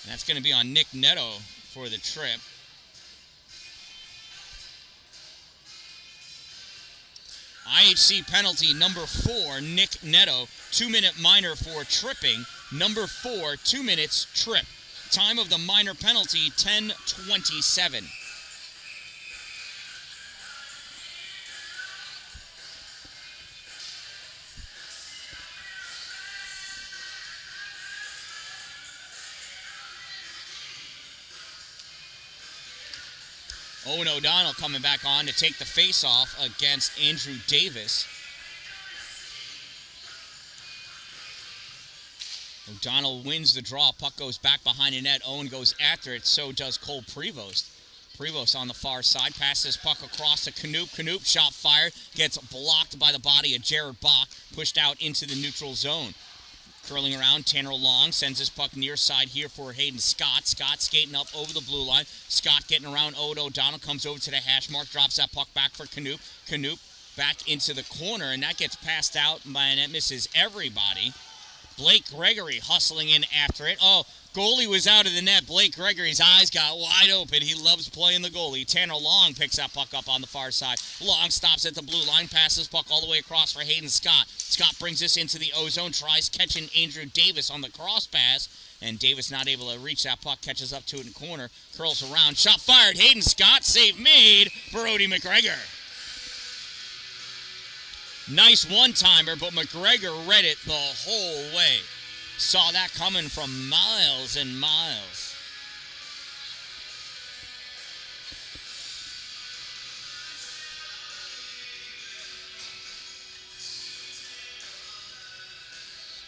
That's going to be on Nick Netto for the trip. IHC penalty number 4, Nick Netto. 2-minute minor for tripping. Number 4, 2 minutes trip. Time of the minor penalty, 10:27. Owen O'Donnell coming back on to take the face-off against Andrew Davis. O'Donnell wins the draw. Puck goes back behind the net. Owen goes after it. So does Cole Prevost. Prevost on the far side. Passes puck across to Knoop. Knoop shot fired. Gets blocked by the body of Jared Bach. Pushed out into the neutral zone. Curling around, Tanner Long sends his puck near side here for Hayden Scott. Scott skating up over the blue line. Scott getting around Owen O'Donnell. Comes over to the hash mark. Drops that puck back for Knoop. Knoop back into the corner. And that gets passed out by, and that misses everybody. Blake Gregory hustling in after it. Oh, goalie was out of the net. Blake Gregory's eyes got wide open. He loves playing the goalie. Tanner Long picks that puck up on the far side. Long stops at the blue line, passes puck all the way across for Hayden Scott. Scott brings this into the O-zone, tries catching Andrew Davis on the cross pass, and Davis not able to reach that puck, catches up to it in the corner, curls around, shot fired. Hayden Scott, save made, Brody McGregor. Nice one-timer, but McGregor read it the whole way. Saw that coming from miles and miles.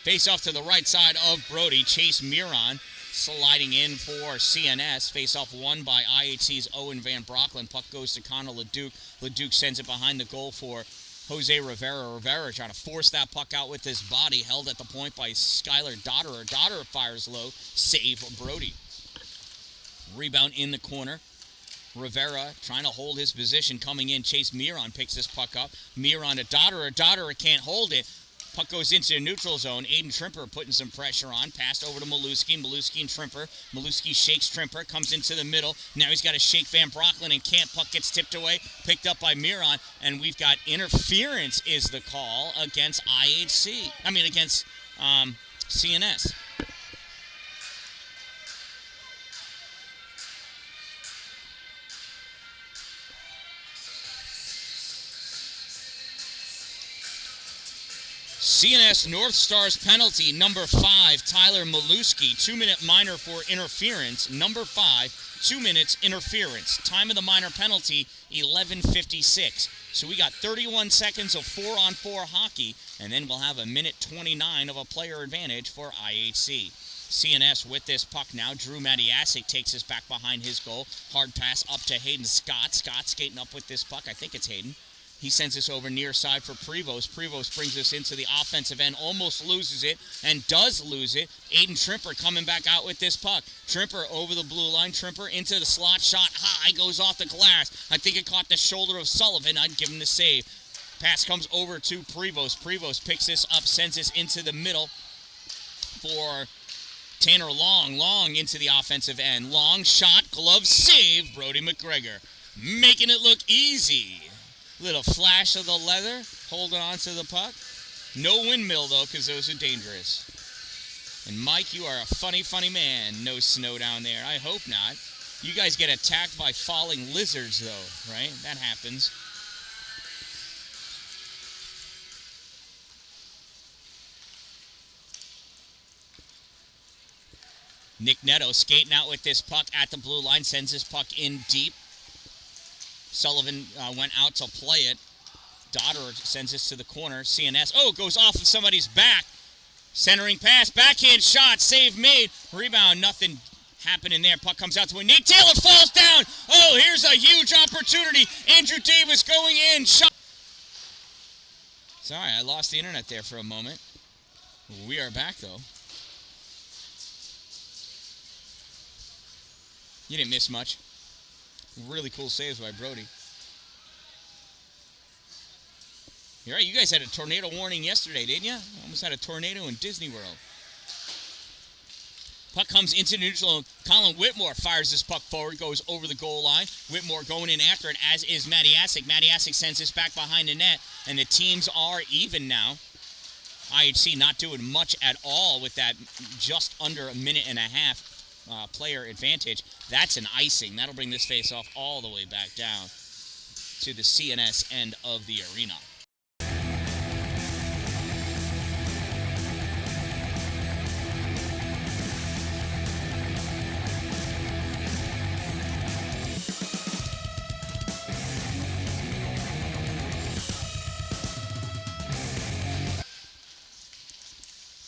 Face off to the right side of Brody. Chase Miron sliding in for CNS. Face off won by IHC's Owen Van Brocklin. Puck goes to Connor Leduc. Leduc sends it behind the goal for Jose Rivera. Rivera trying to force that puck out with his body. Held at the point by Skylar Dotterer. Dotterer fires low. Save Brody. Rebound in the corner. Rivera trying to hold his position. Coming in. Chase Miron picks this puck up. Miron to Dotterer. Dotterer can't hold it. Puck goes into the neutral zone. Aiden Trimper putting some pressure on. Passed over to Maluski. Maluski and Trimper. Maluski shakes Trimper. Comes into the middle. Now he's got to shake Van Brocklin and can't. Puck gets tipped away. Picked up by Miron. And we've got interference is the call against IHC. Against CNS. CNS North Stars penalty, number 5, Tyler Maluski. 2-minute minor for interference. Number 5, 2 minutes interference. Time of the minor penalty, 11:56. So we got 31 seconds of 4-on-4 hockey, and then we'll have a minute 29 of a player advantage for IHC. CNS with this puck now. Drew Matiasik takes us back behind his goal. Hard pass up to Hayden Scott. Scott skating up with this puck. I think it's Hayden. He sends this over near side for Prevost. Prevost brings this into the offensive end, almost loses it, and does lose it. Aiden Trimper coming back out with this puck. Trimper over the blue line. Trimper into the slot, shot high, goes off the glass. I think it caught the shoulder of Sullivan. I'd give him the save. Pass comes over to Prevost. Prevost picks this up, sends this into the middle for Tanner Long. Long into the offensive end. Long shot, glove save, Brody McGregor. Making it look easy. Little flash of the leather, holding on to the puck. No windmill, though, because those are dangerous. And, Mike, you are a funny, funny man. No snow down there. I hope not. You guys get attacked by falling lizards, though, right? That happens. Nick Netto skating out with this puck at the blue line, sends this puck in deep. Sullivan went out to play it. Dotterer sends this to the corner. CNS, goes off of somebody's back. Centering pass, backhand shot, save made. Rebound, nothing happening there. Puck comes out to win. Nate Taylor falls down. Oh, here's a huge opportunity. Andrew Davis going in. Shot. Sorry, I lost the internet there for a moment. We are back, though. You didn't miss much. Really cool saves by Brody. You're right, you guys had a tornado warning yesterday, didn't you? Almost had a tornado in Disney World. Puck comes into neutral. Colin Whitmore fires this puck forward, goes over the goal line. Whitmore going in after it, as is Matiasik. Matiasik sends this back behind the net, and the teams are even now. IHC not doing much at all with that just under a minute and a half player advantage. That's an icing. That'll bring this face-off all the way back down to the CNS end of the arena.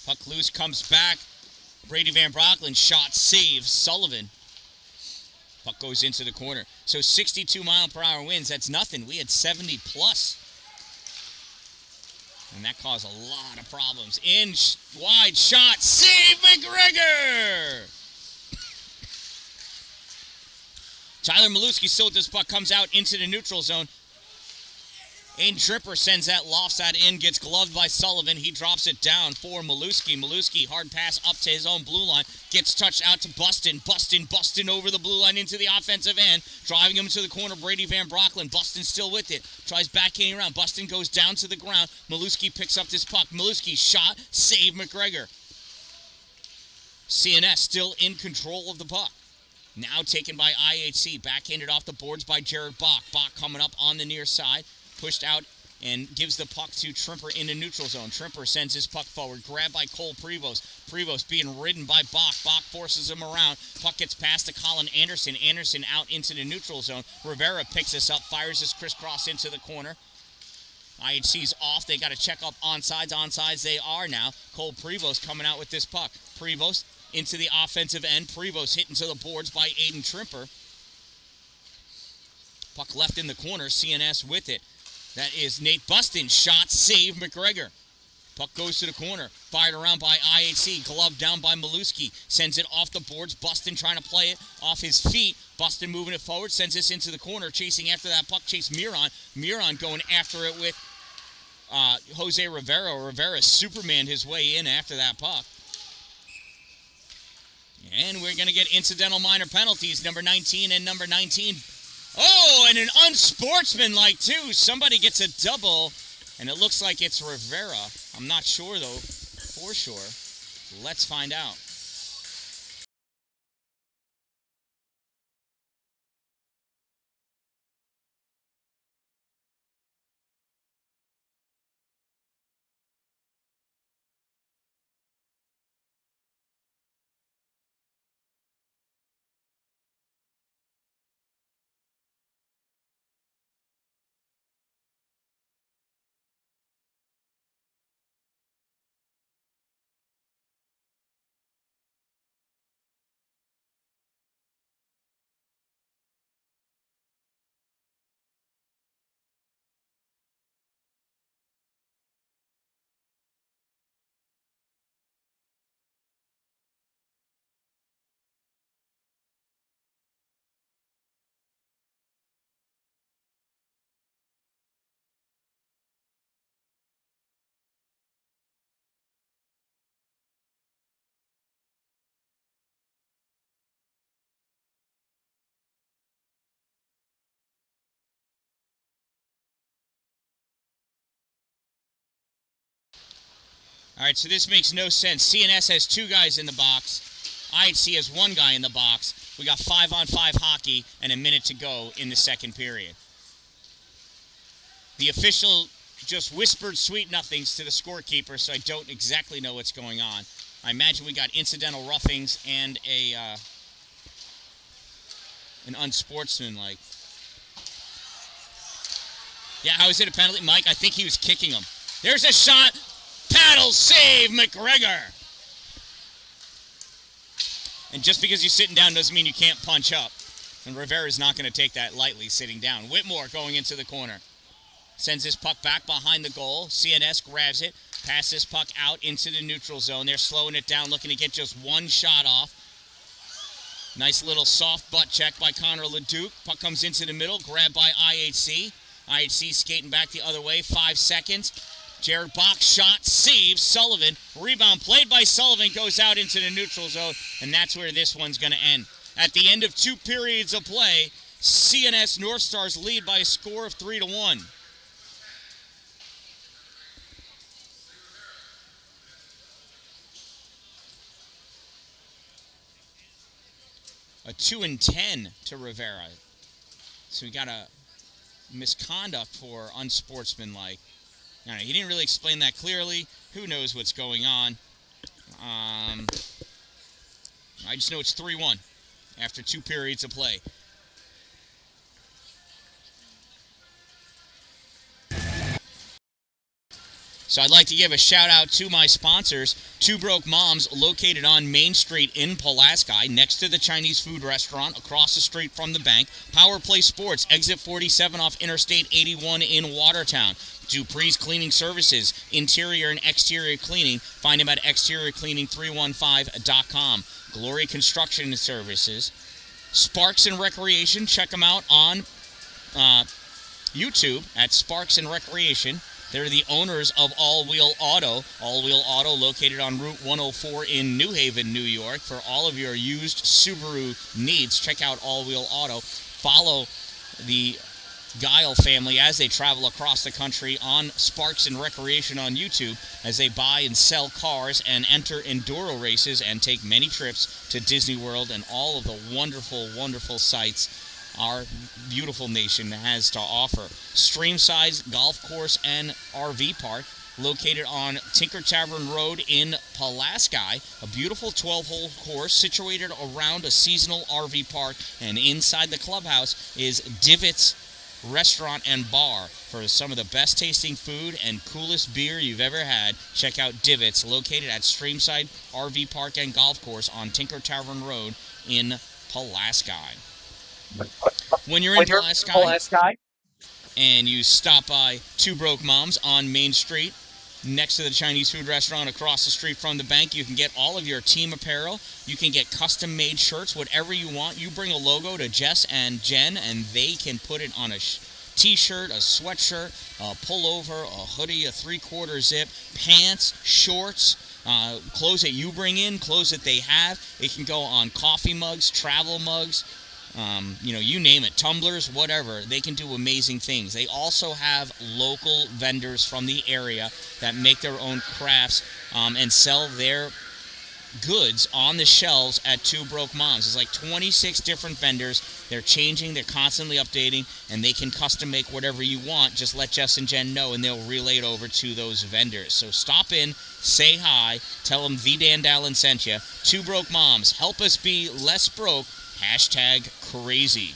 Puck loose, comes back. Brady Van Brocklin, shot, save, Sullivan. Puck goes into the corner. So 62-mile-per-hour winds, that's nothing. We had 70 plus. And that caused a lot of problems. Wide shot, save, McGregor! Tyler Maluski still with this puck, comes out into the neutral zone. Aiden Tripper sends that, lofts that in, gets gloved by Sullivan. He drops it down for Maluski. Maluski, hard pass up to his own blue line. Gets touched out to Bustin. Bustin over the blue line into the offensive end. Driving him to the corner, Brady Van Brocklin. Bustin still with it. Tries backhanding around. Bustin goes down to the ground. Maluski picks up this puck. Maluski shot, save McGregor. CNS still in control of the puck. Now taken by IHC. Backhanded off the boards by Jared Bach. Bach coming up on the near side. Pushed out and gives the puck to Trimper in the neutral zone. Trimper sends his puck forward. Grabbed by Cole Prevost. Prevost being ridden by Bach. Bach forces him around. Puck gets past to Colin Anderson. Anderson out into the neutral zone. Rivera picks this up. Fires this crisscross into the corner. IHC's off. They got to check up onsides. Onsides they are now. Cole Prevost coming out with this puck. Prevost into the offensive end. Prevost hitting to the boards by Aiden Trimper. Puck left in the corner. CNS with it. That is Nate Bustin. Shot, save, McGregor. Puck goes to the corner. Fired around by IHC. Gloved down by Maluski. Sends it off the boards. Bustin trying to play it off his feet. Bustin moving it forward. Sends this into the corner. Chasing after that puck. Chase Miron. Miron going after it with Jose Rivera. Rivera Supermaned his way in after that puck. And we're going to get incidental minor penalties. Number 19 and number 19. Oh, and an unsportsmanlike, too. Somebody gets a double, and it looks like it's Rivera. I'm not sure, though, for sure. Let's find out. All right, so this makes no sense. CNS has 2 guys in the box. IHC has 1 guy in the box. We got 5-on-5 hockey and a minute to go in the second period. The official just whispered sweet nothings to the scorekeeper, so I don't exactly know what's going on. I imagine we got incidental roughings and an unsportsmanlike. Yeah, how is it a penalty? Mike, I think he was kicking him. There's a shot. Paddle save, McGregor. And just because you're sitting down doesn't mean you can't punch up. And Rivera's not going to take that lightly sitting down. Whitmore going into the corner. Sends this puck back behind the goal. CNS grabs it. Pass this puck out into the neutral zone. They're slowing it down, looking to get just 1 shot off. Nice little soft butt check by Connor LeDuc. Puck comes into the middle, grabbed by IHC. IHC skating back the other way, 5 seconds. Jared Bach shot, save, Sullivan. Rebound played by Sullivan, goes out into the neutral zone, and that's where this one's going to end. At the end of 2 periods of play, CNS North Stars lead by a score of 3-1. A 2-10 to Rivera. So we got a misconduct for unsportsmanlike. I don't know, he didn't really explain that clearly. Who knows what's going on? I just know it's 3-1 after 2 periods of play. So I'd like to give a shout out to my sponsors, Two Broke Moms, located on Main Street in Pulaski, next to the Chinese food restaurant, across the street from the bank. Power Play Sports, exit 47 off Interstate 81 in Watertown. Dupree's Cleaning Services, interior and exterior cleaning. Find him at exteriorcleaning315.com. Glory Construction Services. Sparks and Recreation, check them out on YouTube at Sparks and Recreation. They're the owners of All Wheel Auto. All Wheel Auto, located on Route 104 in New Haven, New York. For all of your used Subaru needs, check out All Wheel Auto. Follow the Guile family as they travel across the country on Sparks and Recreation on YouTube, as they buy and sell cars and enter enduro races and take many trips to Disney World and all of the wonderful, wonderful sights our beautiful nation has to offer. Streamside Golf Course and RV Park, located on Tinker Tavern Road in Pulaski, a beautiful 12-hole course situated around a seasonal RV park, and inside the clubhouse is Divots Restaurant and Bar. For some of the best tasting food and coolest beer you've ever had, check out Divots, located at Streamside RV Park and Golf Course on Tinker Tavern Road in Pulaski. When you're in Pulaski and you stop by Two Broke Moms on Main Street, next to the Chinese food restaurant across the street from the bank, you can get all of your team apparel. You can get custom-made shirts, whatever you want. You bring a logo to Jess and Jen, and they can put it on a t-shirt, a sweatshirt, a pullover, a hoodie, a three-quarter zip, pants, shorts, clothes that you bring in, clothes that they have. It can go on coffee mugs, travel mugs, you name it, tumblers, whatever. They can do amazing things. They also have local vendors from the area that make their own crafts and sell their goods on the shelves at Two Broke Moms. There's like 26 different vendors. They're changing, they're constantly updating, and they can custom make whatever you want. Just let Jess and Jen know, and they'll relay it over to those vendors. So stop in, say hi, tell them the Dan-Dalin sent you. Two Broke Moms, help us be less broke. #crazy.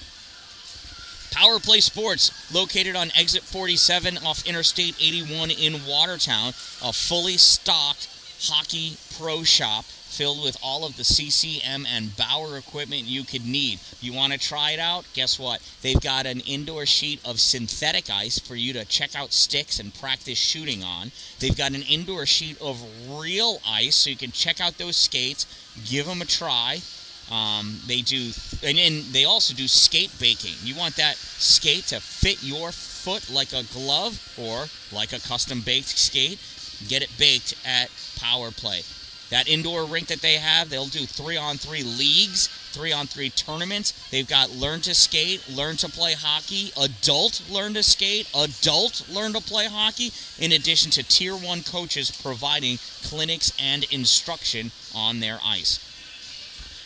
Power Play Sports, located on exit 47 off Interstate 81 in Watertown, a fully stocked hockey pro shop filled with all of the CCM and Bauer equipment you could need. You want to try it out? Guess what? They've got an indoor sheet of synthetic ice for you to check out sticks and practice shooting on. They've got an indoor sheet of real ice so you can check out those skates, give them a try. They do, and they also do skate baking. You want that skate to fit your foot like a glove or like a custom baked skate? Get it baked at Power Play. That indoor rink that they have, they'll do 3-on-3 leagues, 3-on-3 tournaments. They've got learn to skate, learn to play hockey, adult learn to skate, adult learn to play hockey, in addition to Tier 1 coaches providing clinics and instruction on their ice.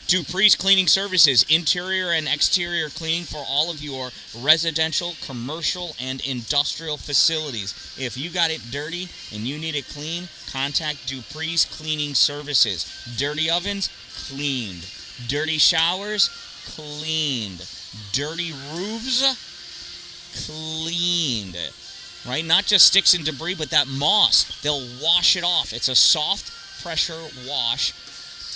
Dupree's Cleaning Services, interior and exterior cleaning for all of your residential, commercial, and industrial facilities. If you got it dirty and you need it clean, contact Dupree's Cleaning Services. Dirty ovens, cleaned. Dirty showers, cleaned. Dirty roofs, cleaned. Right? Not just sticks and debris, but that moss. They'll wash it off. It's a soft pressure wash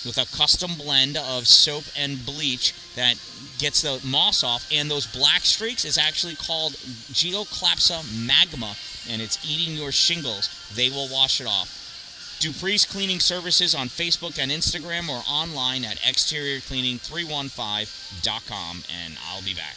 with a custom blend of soap and bleach that gets the moss off. And those black streaks is actually called Geoclapsa magma, and it's eating your shingles. They will wash it off. Dupree's Cleaning Services on Facebook and Instagram, or online at exteriorcleaning315.com, and I'll be back.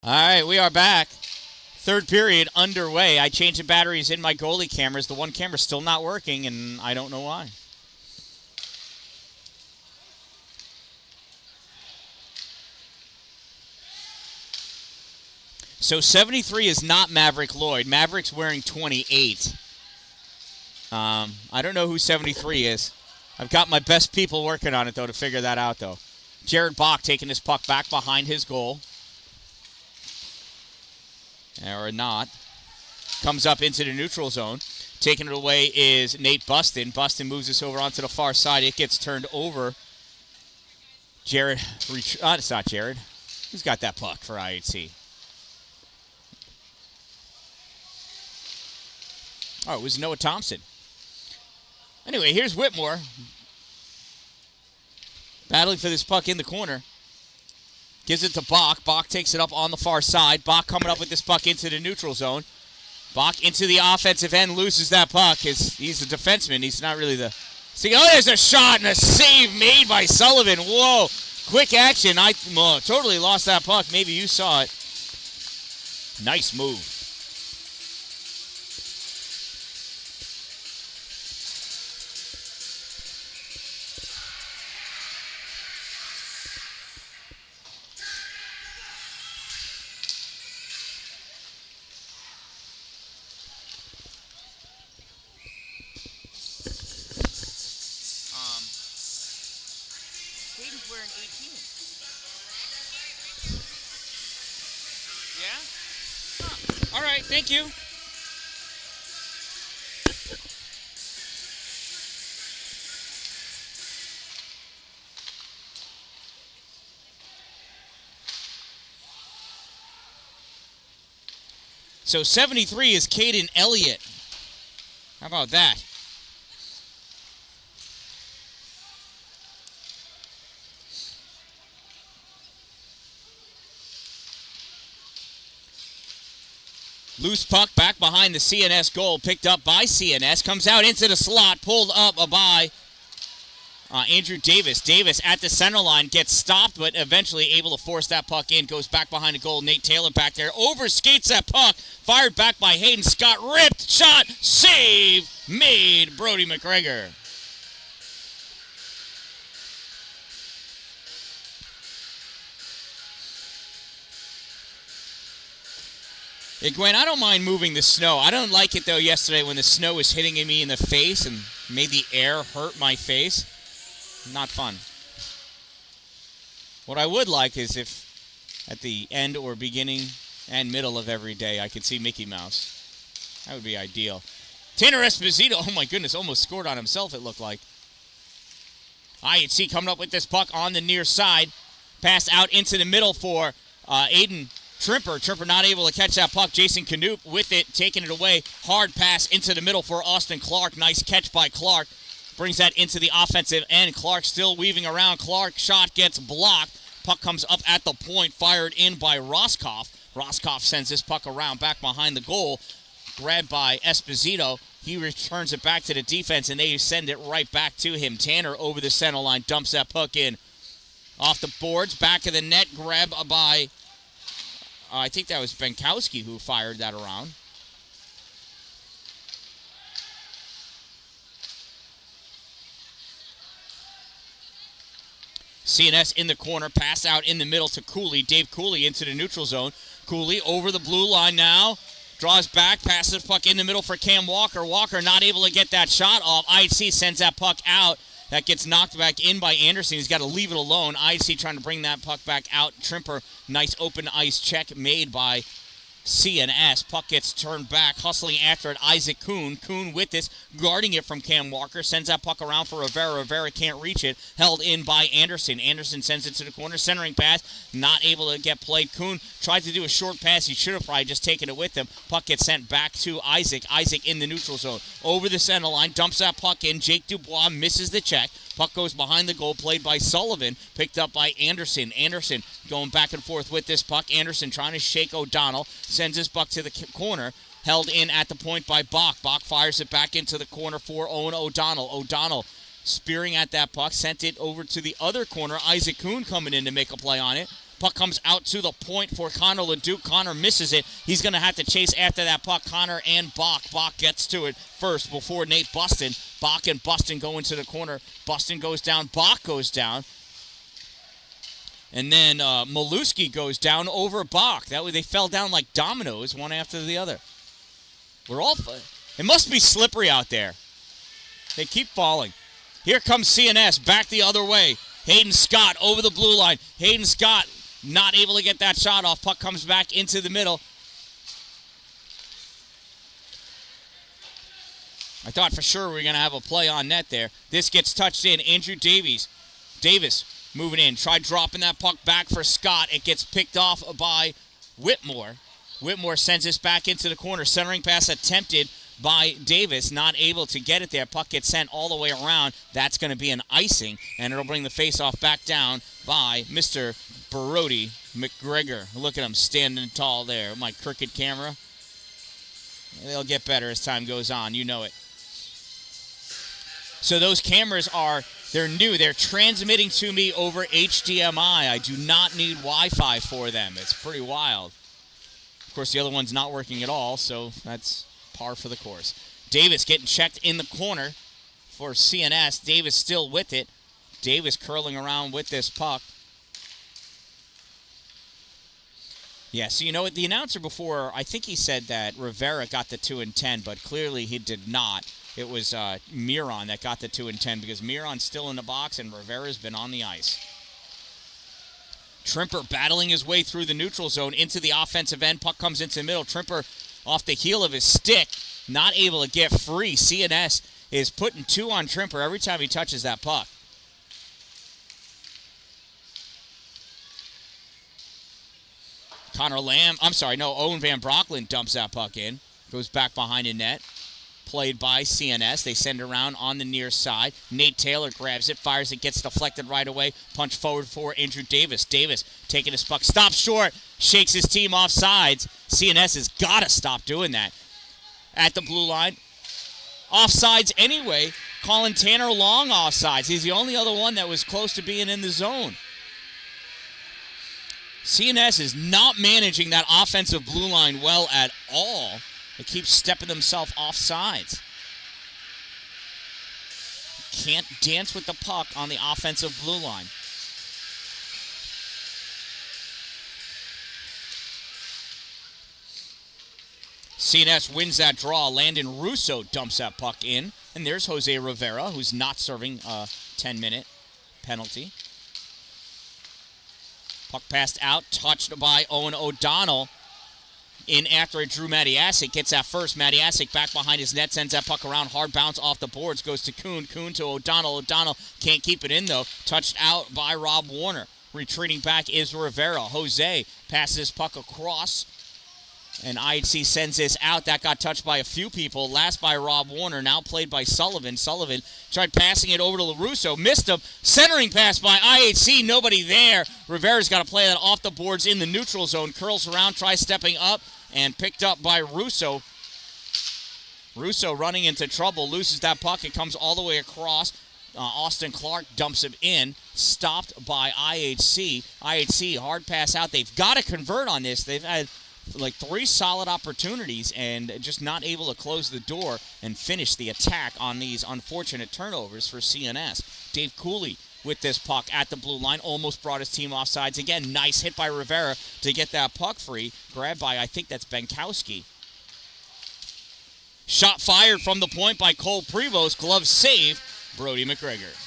All right, we are back. Third period underway. I changed the batteries in my goalie cameras. The one camera's still not working, and I don't know why. So 73 is not Maverick Lloyd. Maverick's wearing 28. I don't know who 73 is. I've got my best people working on it, though, to figure that out, though. Jared Bach taking his puck back behind his goal. Or not. Comes up into the neutral zone. Taking it away is Nate Buston. Buston moves this over onto the far side. It gets turned over. Jared. It's not Jared. Who's got that puck for IHC? Oh, it was Noah Thompson. Anyway, here's Whitmore. Battling for this puck in the corner. Gives it to Bach. Bach takes it up on the far side. Bach coming up with this puck into the neutral zone. Bach into the offensive end, loses that puck. He's a defenseman. He's not really the... See, oh, there's a shot and a save made by Sullivan. Whoa. Quick action. I totally lost that puck. Maybe you saw it. Nice move. Caden's wearing 18. Yeah? Huh. All right, thank you. So 73 is Caden Elliott. How about that? Loose puck back behind the CNS goal, picked up by CNS, comes out into the slot, pulled up by Andrew Davis. Davis at the center line gets stopped, but eventually able to force that puck in, goes back behind the goal. Nate Taylor back there, overskates that puck, fired back by Hayden Scott, ripped, shot, save, made, Brody McGregor. Hey, Gwen, I don't mind moving the snow. I don't like it, though, yesterday when the snow was hitting me in the face and made the air hurt my face. Not fun. What I would like is if at the end or beginning and middle of every day I could see Mickey Mouse. That would be ideal. Tanner Esposito, oh my goodness, almost scored on himself, it looked like. IHC coming up with this puck on the near side. Pass out into the middle for Aiden Trimper. Trimper not able to catch that puck. Jason Canoop with it, taking it away. Hard pass into the middle for Austin Clark. Nice catch by Clark. Brings that into the offensive end. Clark still weaving around. Clark shot gets blocked. Puck comes up at the point, fired in by Roscoff. Roscoff sends this puck around back behind the goal. Grabbed by Esposito. He returns it back to the defense, and they send it right back to him. Tanner over the center line, dumps that puck in. Off the boards, back of the net, grab by... I think that was Benkowski who fired that around. CNS in the corner, pass out in the middle to Cooley. Dave Cooley into the neutral zone. Cooley over the blue line now. Draws back, passes puck in the middle for Cam Walker. Walker not able to get that shot off. IHC sends that puck out. That gets knocked back in by Anderson. He's got to leave it alone. IHC trying to bring that puck back out. Trimper, nice open ice check made by CNS. Puck gets turned back, hustling after it. Isaac Kuhn. Kuhn with this, guarding it from Cam Walker. Sends that puck around for Rivera. Rivera can't reach it. Held in by Anderson. Anderson sends it to the corner. Centering pass, not able to get played. Kuhn tried to do a short pass. He should have probably just taken it with him. Puck gets sent back to Isaac. Isaac in the neutral zone. Over the center line, dumps that puck in. Jake Dubois misses the check. Puck goes behind the goal, played by Sullivan, picked up by Anderson. Anderson going back and forth with this puck. Anderson trying to shake O'Donnell, sends his puck to the corner, held in at the point by Bach. Bach fires it back into the corner for Owen O'Donnell. O'Donnell spearing at that puck, sent it over to the other corner. Isaac Kuhn coming in to make a play on it. Puck comes out to the point for Connor LeDuc. Connor misses it. He's going to have to chase after that puck. Connor and Bach. Bach gets to it first before Nate Buston. Bach and Buston go into the corner. Buston goes down. Bach goes down. And then Maluski goes down over Bach. That way they fell down like dominoes, one after the other. It must be slippery out there. They keep falling. Here comes CNS back the other way. Hayden Scott over the blue line. Hayden Scott not able to get that shot off. Puck comes back into the middle. I thought for sure we were going to have a play on net there. This gets touched in. Andrew Davis moving in. Tried dropping that puck back for Scott. It gets picked off by Whitmore. Whitmore sends this back into the corner. Centering pass attempted by Davis. Not able to get it there. Puck gets sent all the way around. That's going to be an icing, and it'll bring the faceoff back down by Mr. Brody McGregor. Look at him standing tall there. My crooked camera. They'll get better as time goes on. You know it. So those cameras they're new. They're transmitting to me over HDMI. I do not need Wi-Fi for them. It's pretty wild. Of course, the other one's not working at all, so that's par for the course. Davis getting checked in the corner for CNS. Davis still with it. Davis curling around with this puck. Yeah, so you know what? The announcer before, I think he said that Rivera got the 2 and 10, but clearly he did not. It was Miron that got the 2 and 10 because Miron's still in the box and Rivera's been on the ice. Trimper battling his way through the neutral zone into the offensive end. Puck comes into the middle. Trimper off the heel of his stick, not able to get free. CNS is putting 2 on Trimper every time he touches that puck. Owen Van Brocklin dumps that puck in. Goes back behind the net. Played by CNS. They send it around on the near side. Nate Taylor grabs it, fires it, gets deflected right away. Punch forward for Andrew Davis. Davis taking his puck, stops short, shakes his team off sides. CNS has got to stop doing that. At the blue line, offsides anyway. Calling Tanner Long offsides. He's the only other one that was close to being in the zone. CNS is not managing that offensive blue line well at all. They keep stepping themselves off sides. Can't dance with the puck on the offensive blue line. CNS wins that draw. Landon Russo dumps that puck in. And there's Jose Rivera, who's not serving a 10-minute penalty. Puck passed out, touched by Owen O'Donnell. In after it, Drew Matiasik gets that first. Matiasik back behind his net, sends that puck around. Hard bounce off the boards, goes to Kuhn. Kuhn to O'Donnell. O'Donnell can't keep it in, though. Touched out by Rob Warner. Retreating back is Rivera. Jose passes his puck across. And IHC sends this out. That got touched by a few people. Last by Rob Warner, now played by Sullivan. Sullivan tried passing it over to LaRusso. Missed him. Centering pass by IHC. Nobody there. Rivera's got to play that off the boards in the neutral zone. Curls around, tries stepping up, and picked up by Russo. Russo running into trouble. Loses that puck. It comes all the way across. Austin Clark dumps him in. Stopped by IHC. IHC, hard pass out. They've got to convert on this. They've had like 3 solid opportunities and just not able to close the door and finish the attack on these unfortunate turnovers for CNS. Dave Cooley with this puck at the blue line almost brought his team offsides again. Nice hit by Rivera to get that puck free. Grabbed by, I think that's Benkowski. Shot fired from the point by Cole Prevost. Glove save, Brody McGregor.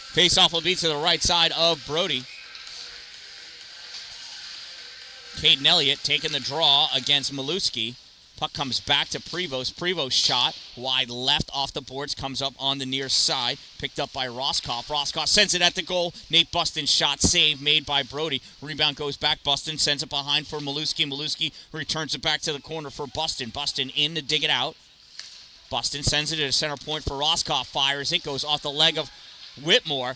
Face-off will be to the right side of Brody. Caden Elliott taking the draw against Maluski. Puck comes back to Prevost. Prevost shot wide left off the boards. Comes up on the near side. Picked up by Roscoff. Roscoff sends it at the goal. Nate Buston's shot save made by Brody. Rebound goes back. Buston sends it behind for Maluski. Maluski returns it back to the corner for Buston. Buston in to dig it out. Buston sends it to the center point for Roscoff. Fires it. Goes off the leg of Whitmore.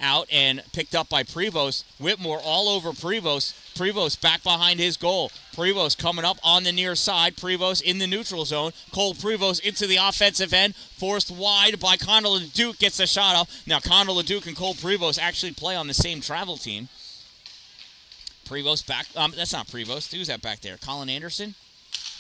out and picked up by Prevost. Whitmore all over Prevost. Prevost back behind his goal. Prevost coming up on the near side. Prevost in the neutral zone. Cole Prevost into the offensive end. Forced wide by Connor LeDuc. Gets the shot off. Now Connor LeDuc and Cole Prevost actually play on the same travel team. Prevost back. That's not Prevost. Who's that back there? Colin Anderson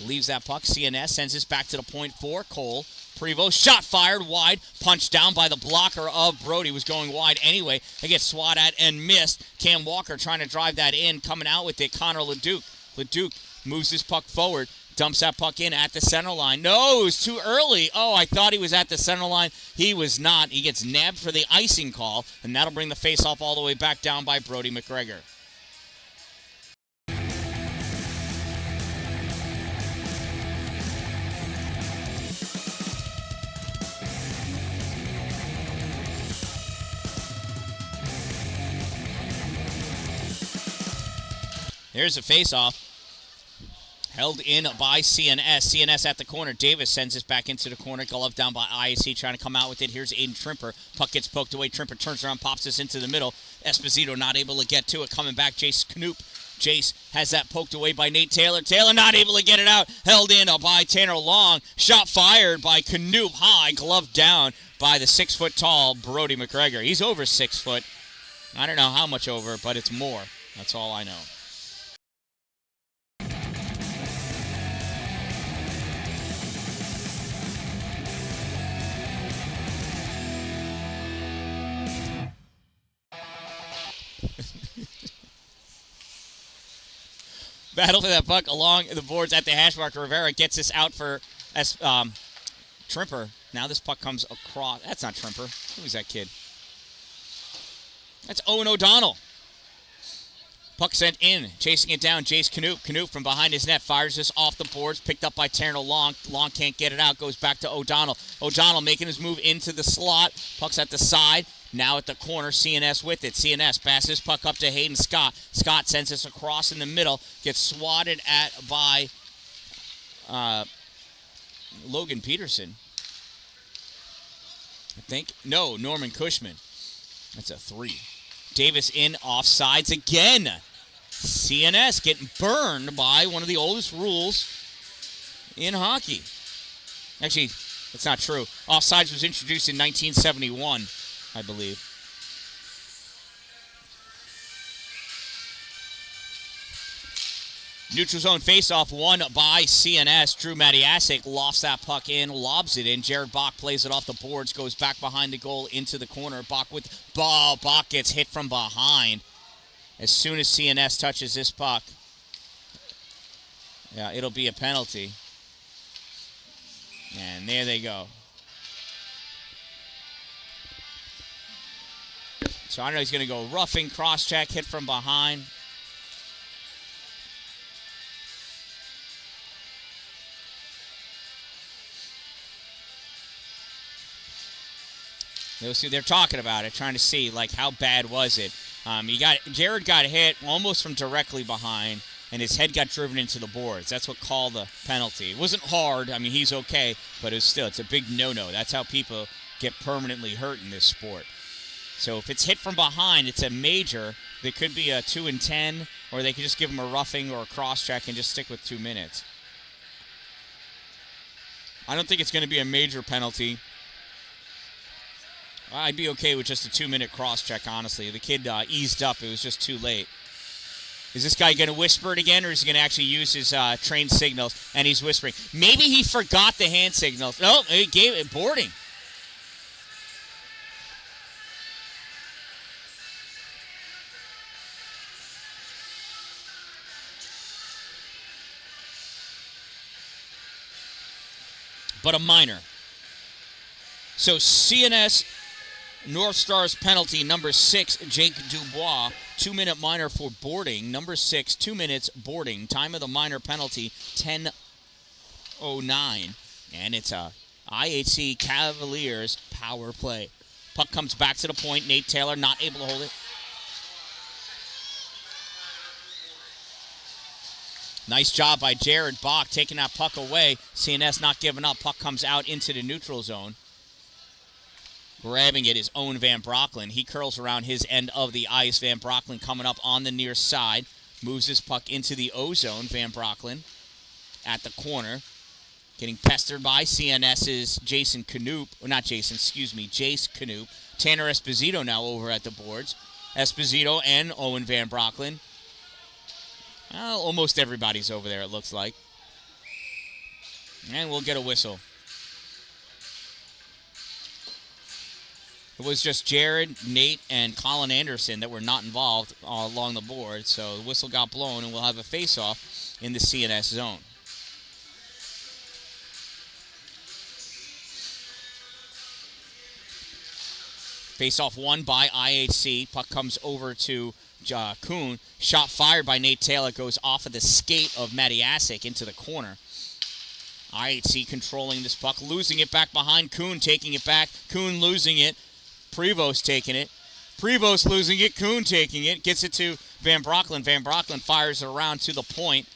leaves that puck. CNS sends this back to the point for Cole. Prevost shot fired wide, punched down by the blocker of Brody. Was going wide anyway. They get swat at and missed. Cam Walker trying to drive that in, coming out with it. Connor LeDuc. LeDuc moves this puck forward, dumps that puck in at the center line. No, it was too early. Oh, I thought he was at the center line. He was not. He gets nabbed for the icing call, and that'll bring the faceoff all the way back down by Brody McGregor. Here's a face-off. Held in by CNS. CNS at the corner. Davis sends this back into the corner. Glove down by IHC trying to come out with it. Here's Aiden Trimper. Puck gets poked away. Trimper turns around, pops this into the middle. Esposito not able to get to it. Coming back, Jace Knoop. Jace has that poked away by Nate Taylor. Taylor not able to get it out. Held in by Tanner Long. Shot fired by Knoop high. Glove down by the 6-foot-tall Brody McGregor. He's over 6 foot. I don't know how much over, but it's more. That's all I know. Battle for that puck along the boards at the hash mark. Rivera gets this out for Trimper. Now this puck comes across. That's not Trimper. Who's that kid? That's Owen O'Donnell. Puck sent in. Chasing it down, Jace Knoop. Knoop from behind his net fires this off the boards. Picked up by Tanner Long. Long can't get it out. Goes back to O'Donnell. O'Donnell making his move into the slot. Puck's at the side. Now at the corner, CNS with it. CNS passes puck up to Hayden Scott. Scott sends this across in the middle. Gets swatted at by Logan Peterson. I think. No, Norman Cushman. That's a 3. Davis in offsides again. CNS getting burned by one of the oldest rules in hockey. Actually, that's not true. Offsides was introduced in 1971. I believe. Neutral zone faceoff won by CNS. Drew Matiasek lofts that puck in, lobs it in. Jared Bach plays it off the boards, goes back behind the goal into the corner. Bach with ball. Bach gets hit from behind. As soon as CNS touches this puck, yeah, it'll be a penalty. And there they go. So I know he's going to go roughing, cross-check, hit from behind. They're talking about it, trying to see, like, how bad was it. Jared got hit almost from directly behind, and his head got driven into the boards. That's what called the penalty. It wasn't hard. I mean, he's okay, but it's a big no-no. That's how people get permanently hurt in this sport. So if it's hit from behind, it's a major. They could be a 2 and 10, or they could just give him a roughing or a cross-check and just stick with 2 minutes. I don't think it's going to be a major penalty. I'd be okay with just a 2-minute cross-check, honestly. The kid eased up. It was just too late. Is this guy going to whisper it again, or is he going to actually use his trained signals? And he's whispering. Maybe he forgot the hand signals. No, he gave it boarding. But a minor. So CNS North Stars penalty, number 6, Jake Dubois. 2-minute minor for boarding. Number 6, 2 minutes boarding. Time of the minor penalty, 10:09. And it's a IHC Cavaliers power play. Puck comes back to the point. Nate Taylor not able to hold it. Nice job by Jared Bach taking that puck away. CNS not giving up. Puck comes out into the neutral zone. Grabbing it is Owen Van Brocklin. He curls around his end of the ice. Van Brocklin coming up on the near side. Moves his puck into the O-zone. Van Brocklin at the corner. Getting pestered by CNS's Jace Canoop. Tanner Esposito now over at the boards. Esposito and Owen Van Brocklin. Well, almost everybody's over there, it looks like. And we'll get a whistle. It was just Jared, Nate, and Colin Anderson that were not involved along the board, so the whistle got blown, and we'll have a face-off in the CNS zone. Face-off won by IHC. Puck comes over to Kuhn. Shot fired by Nate Taylor. Goes off of the skate of Matiasik into the corner. IHC controlling this puck. Losing it back behind Kuhn. Taking it back. Kuhn losing it. Prevost taking it. Prevost losing it. Kuhn taking it. Gets it to Van Brocklin. Van Brocklin fires it around to the point.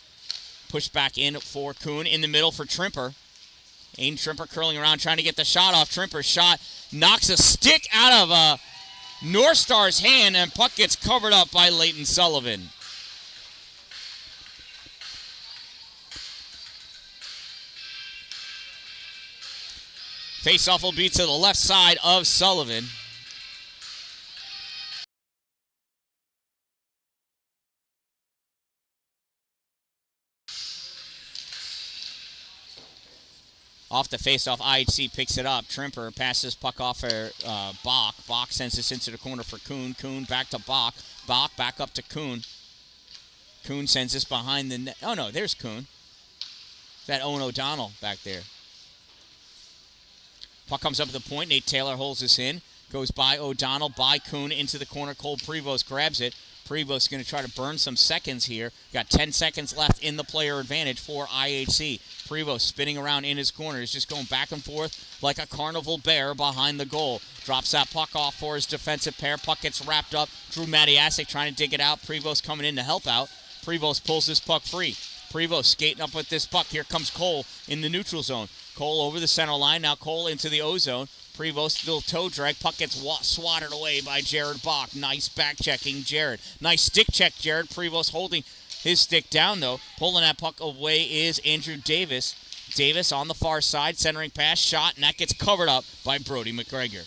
Pushed back in for Kuhn. In the middle for Trimper. Aiden Trimper curling around trying to get the shot off. Trimper's shot knocks a stick out of North Star's hand, and puck gets covered up by Leighton Sullivan. Face-off will be to the left side of Sullivan. Off the face-off, IHC picks it up. Trimper passes puck off for Bach. Bach sends this into the corner for Kuhn. Kuhn back to Bach. Bach back up to Kuhn. Kuhn sends this behind the net. Oh, no, there's Kuhn. That Owen O'Donnell back there. Puck comes up to the point. Nate Taylor holds this in. Goes by O'Donnell, by Kuhn, into the corner. Cole Prevost grabs it. Prevost going to try to burn some seconds here. Got 10 seconds left in the player advantage for IHC. Prevost spinning around in his corner. He's just going back and forth like a carnival bear behind the goal. Drops that puck off for his defensive pair. Puck gets wrapped up. Drew Matiasik trying to dig it out. Prevost coming in to help out. Prevost pulls this puck free. Prevost skating up with this puck. Here comes Cole in the neutral zone. Cole over the center line. Now Cole into the O-zone. Prevost still toe drag. Puck gets swatted away by Jared Bach. Nice back checking Jared. Nice stick check Jared. Prevost holding his stick down though. Pulling that puck away is Andrew Davis. Davis on the far side. Centering pass. Shot. And that gets covered up by Brody McGregor.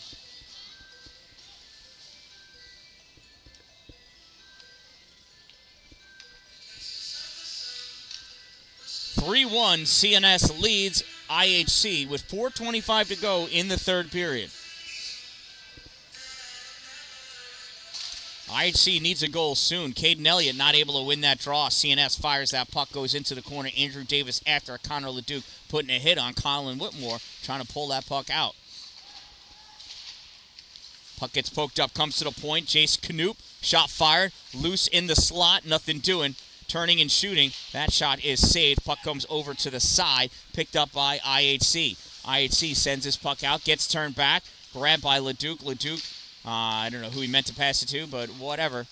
(3-1) CNS leads IHC with 4:25 to go in the third period. IHC needs a goal soon. Caden Elliott not able to win that draw. CNS fires that puck, goes into the corner. Andrew Davis after Connor LeDuc putting a hit on Colin Whitmore, trying to pull that puck out. Puck gets poked up, comes to the point. Jace Canoop, shot fired, loose in the slot, nothing doing. Turning and shooting. That shot is saved. Puck comes over to the side. Picked up by IHC. IHC sends his puck out. Gets turned back. Grabbed by LeDuc. LeDuc, I don't know who he meant to pass it to, but whatever.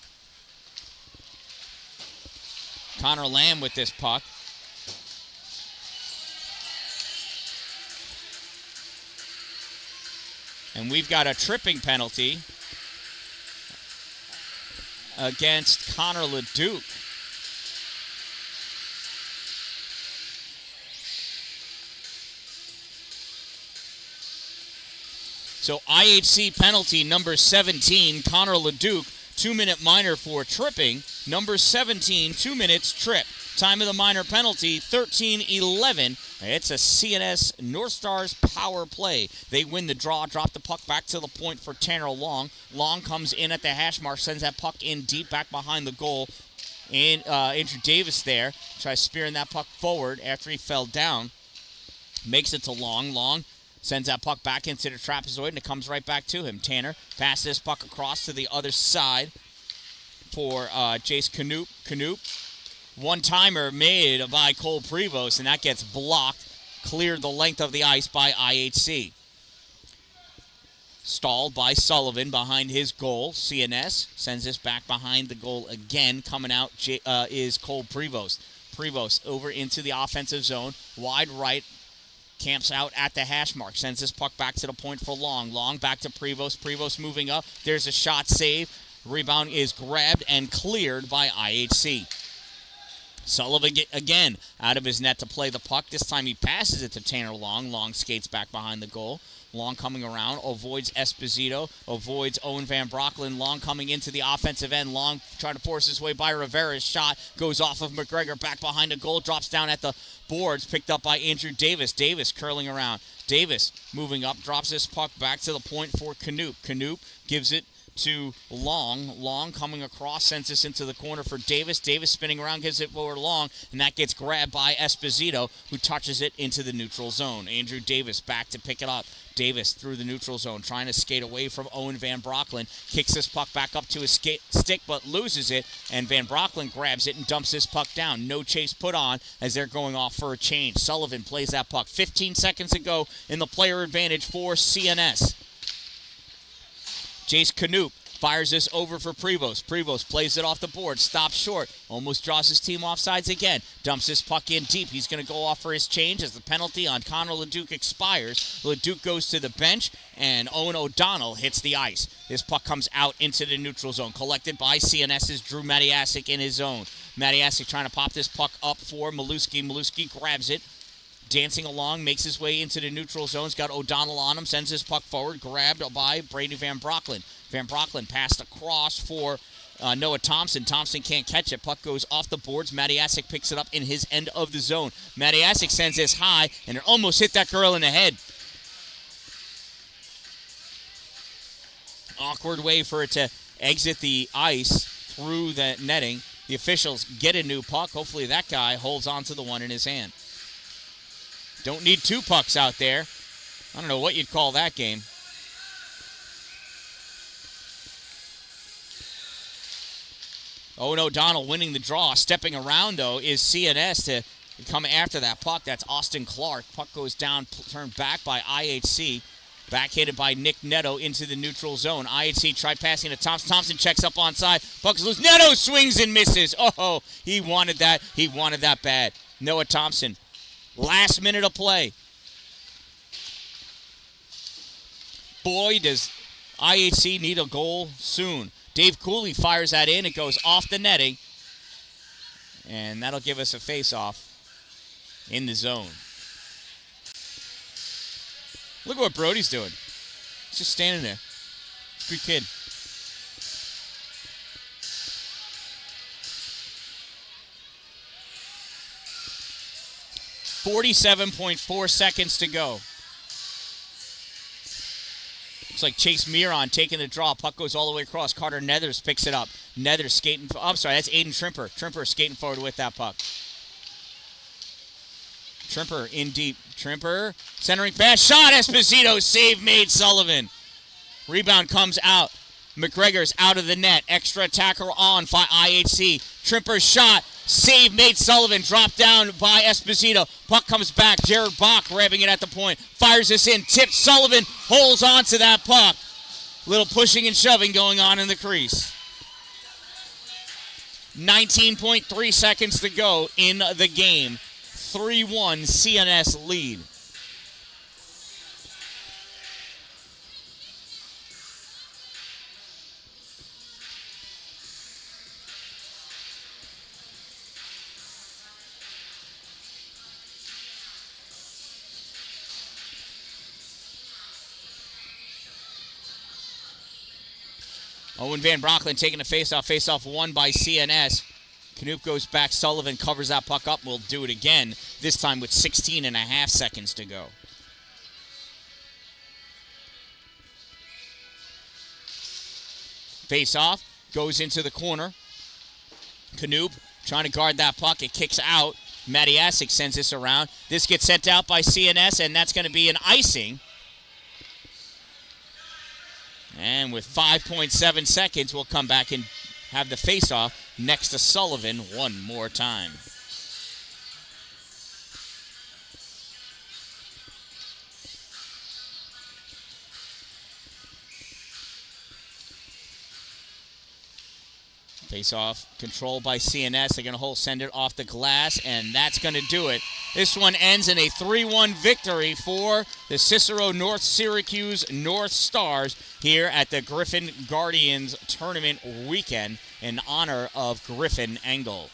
Connor Lamb with this puck. And we've got a tripping penalty against Connor LeDuc. So IHC penalty number 17, Connor LeDuc, 2-minute minor for tripping. Number 17, 2 minutes, trip. Time of the minor penalty, 13:11. It's a CNS North Stars power play. They win the draw, drop the puck back to the point for Tanner Long. Long comes in at the hash mark, sends that puck in deep back behind the goal. And Andrew Davis there, tries spearing that puck forward after he fell down. Makes it to Long. Long sends that puck back into the trapezoid, and it comes right back to him. Tanner passes this puck across to the other side for Jace Canoop. Canoop, one-timer made by Cole Prevost, and that gets blocked. Cleared the length of the ice by IHC. Stalled by Sullivan behind his goal. CNS sends this back behind the goal again. Coming out is Cole Prevost. Prevost over into the offensive zone. Wide right. camps out at the hash mark, sends this puck back to the point for Long. Long back to Prevost. Prevost moving up. There's a shot save. Rebound is grabbed and cleared by IHC. Sullivan again out of his net to play the puck. This time he passes it to Tanner Long. Long skates back behind the goal. Long coming around, avoids Esposito, avoids Owen Van Brocklin. Long coming into the offensive end. Long trying to force his way by Rivera's shot. Goes off of McGregor, back behind the goal, drops down at the boards, picked up by Andrew Davis. Davis curling around. Davis moving up, drops this puck back to the point for Canoop. Canoop gives it to Long. Long coming across, sends this into the corner for Davis. Davis spinning around, gives it for Long, and that gets grabbed by Esposito, who touches it into the neutral zone. Andrew Davis back to pick it up. Davis through the neutral zone, trying to skate away from Owen Van Brocklin. Kicks this puck back up to his stick, but loses it, and Van Brocklin grabs it and dumps this puck down. No chase put on as they're going off for a change. Sullivan plays that puck. 15 seconds to go in the player advantage for CNS. Jace Canoop fires this over for Prevost. Prevost plays it off the board, stops short, almost draws his team offsides again, dumps this puck in deep. He's going to go off for his change as the penalty on Connor LeDuc expires. LeDuc goes to the bench, and Owen O'Donnell hits the ice. This puck comes out into the neutral zone, collected by CNS's Drew Matiasik in his zone. Matiasik trying to pop this puck up for Maluski. Maluski grabs it, dancing along, makes his way into the neutral zone. He's got O'Donnell on him, sends his puck forward, grabbed by Brady Van Brocklin. Van Brocklin passed across for Noah Thompson. Thompson can't catch it. Puck goes off the boards. Matiasik picks it up in his end of the zone. Matiasik sends this high, and it almost hit that girl in the head. Awkward way for it to exit the ice through the netting. The officials get a new puck. Hopefully that guy holds on to the one in his hand. Don't need two pucks out there. I don't know what you'd call that game. Owen O'Donnell winning the draw. Stepping around, though, is CNS to come after that puck. That's Austin Clark. Puck goes down, turned back by IHC. Backhanded by Nick Neto into the neutral zone. IHC tried passing to Thompson. Thompson checks up onside. Puck's loose. Neto swings and misses. Oh, he wanted that. He wanted that bad. Noah Thompson. Last minute of play. Boy, does IHC need a goal soon. Dave Cooley fires that in. It goes off the netting. And that'll give us a face-off in the zone. Look at what Brody's doing. He's just standing there. Good kid. .4 seconds to go. Looks like Chase Miron taking the draw. Puck goes all the way across. Carter Nethers picks it up. Nethers skating. I'm sorry, that's Aiden Trimper. Trimper skating forward with that puck. Trimper in deep. Trimper centering pass. Shot. Esposito. Save made. Sullivan. Rebound comes out. McGregor's out of the net. Extra attacker on by IHC. Trimper's shot. Save made. Sullivan dropped down by Esposito. Puck comes back. Jared Bach grabbing it at the point. Fires this in. Tips. Sullivan holds on to that puck. Little pushing and shoving going on in the crease. 19.3 seconds to go in the game. 3-1 CNS lead. Owen Van Brocklin taking a face-off. Face-off won by CNS. Canoop goes back. Sullivan covers that puck up. We'll do it again, this time with 16.5 seconds to go. Face-off goes into the corner. Canoop trying to guard that puck. It kicks out. Matiasik sends this around. This gets sent out by CNS, and that's going to be an icing. And with 5.7 seconds, we'll come back and have the face-off next to Sullivan one more time. Face-off controlled by CNS. They're going to send it off the glass, and that's going to do it. This one ends in a 3-1 victory for the Cicero North Syracuse North Stars here at the Griffin Guardians Tournament weekend in honor of Griffin Engel.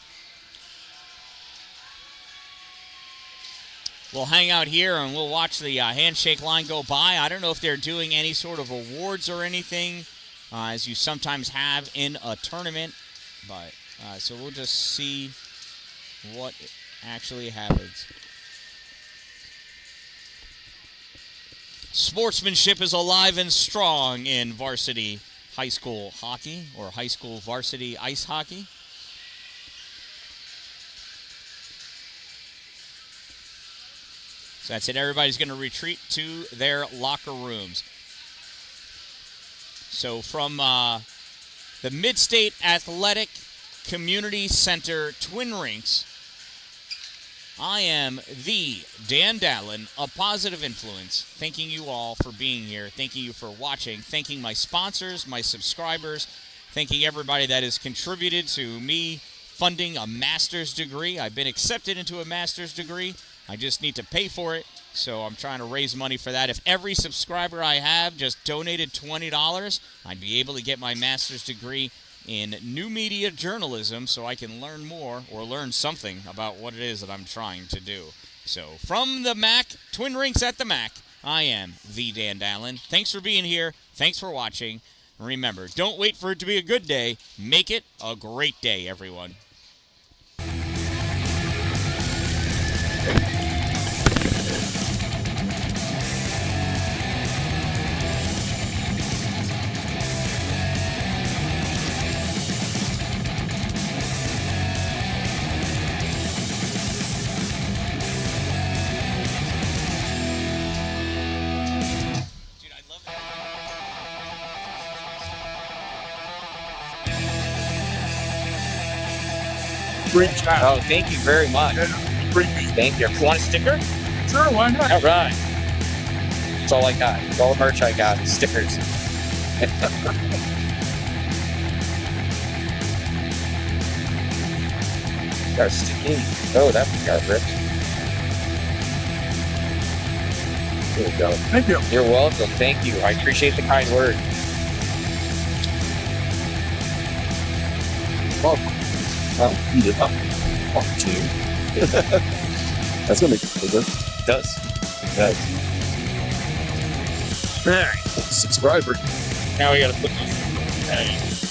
We'll hang out here and we'll watch the handshake line go by. I don't know if they're doing any sort of awards or anything, as you sometimes have in a tournament. But so we'll just see what actually happens. Sportsmanship is alive and strong in varsity high school hockey, or high school varsity ice hockey. So that's it. Everybody's going to retreat to their locker rooms. So from the Mid-State Athletic Community Center Twin Rinks, I am the Dan-Dalin, a positive influence. Thanking you all for being here. Thanking you for watching. Thanking my sponsors, my subscribers. Thanking everybody that has contributed to me funding a master's degree. I've been accepted into a master's degree. I just need to pay for it, so I'm trying to raise money for that. If every subscriber I have just donated $20, I'd be able to get my master's degree in new media journalism so I can learn more or learn something about what it is that I'm trying to do. So from the MAC, Twin Rinks at the MAC, I am the Dan-Dalin. Thanks for being here. Thanks for watching. Remember, don't wait for it to be a good day. Make it a great day, everyone. Great job. Oh, thank you very much. Thank you. Want a sticker? Sure, why not? All right. That's all I got. That's all the merch I got. Stickers. Got sticky. Oh, that one got ripped. There we go. Thank you. You're welcome. Thank you. I appreciate the kind word. Welcome. Oh, you did not talk to you. That's gonna make it bigger. It does. It does. Alright, subscriber. Now we gotta put this.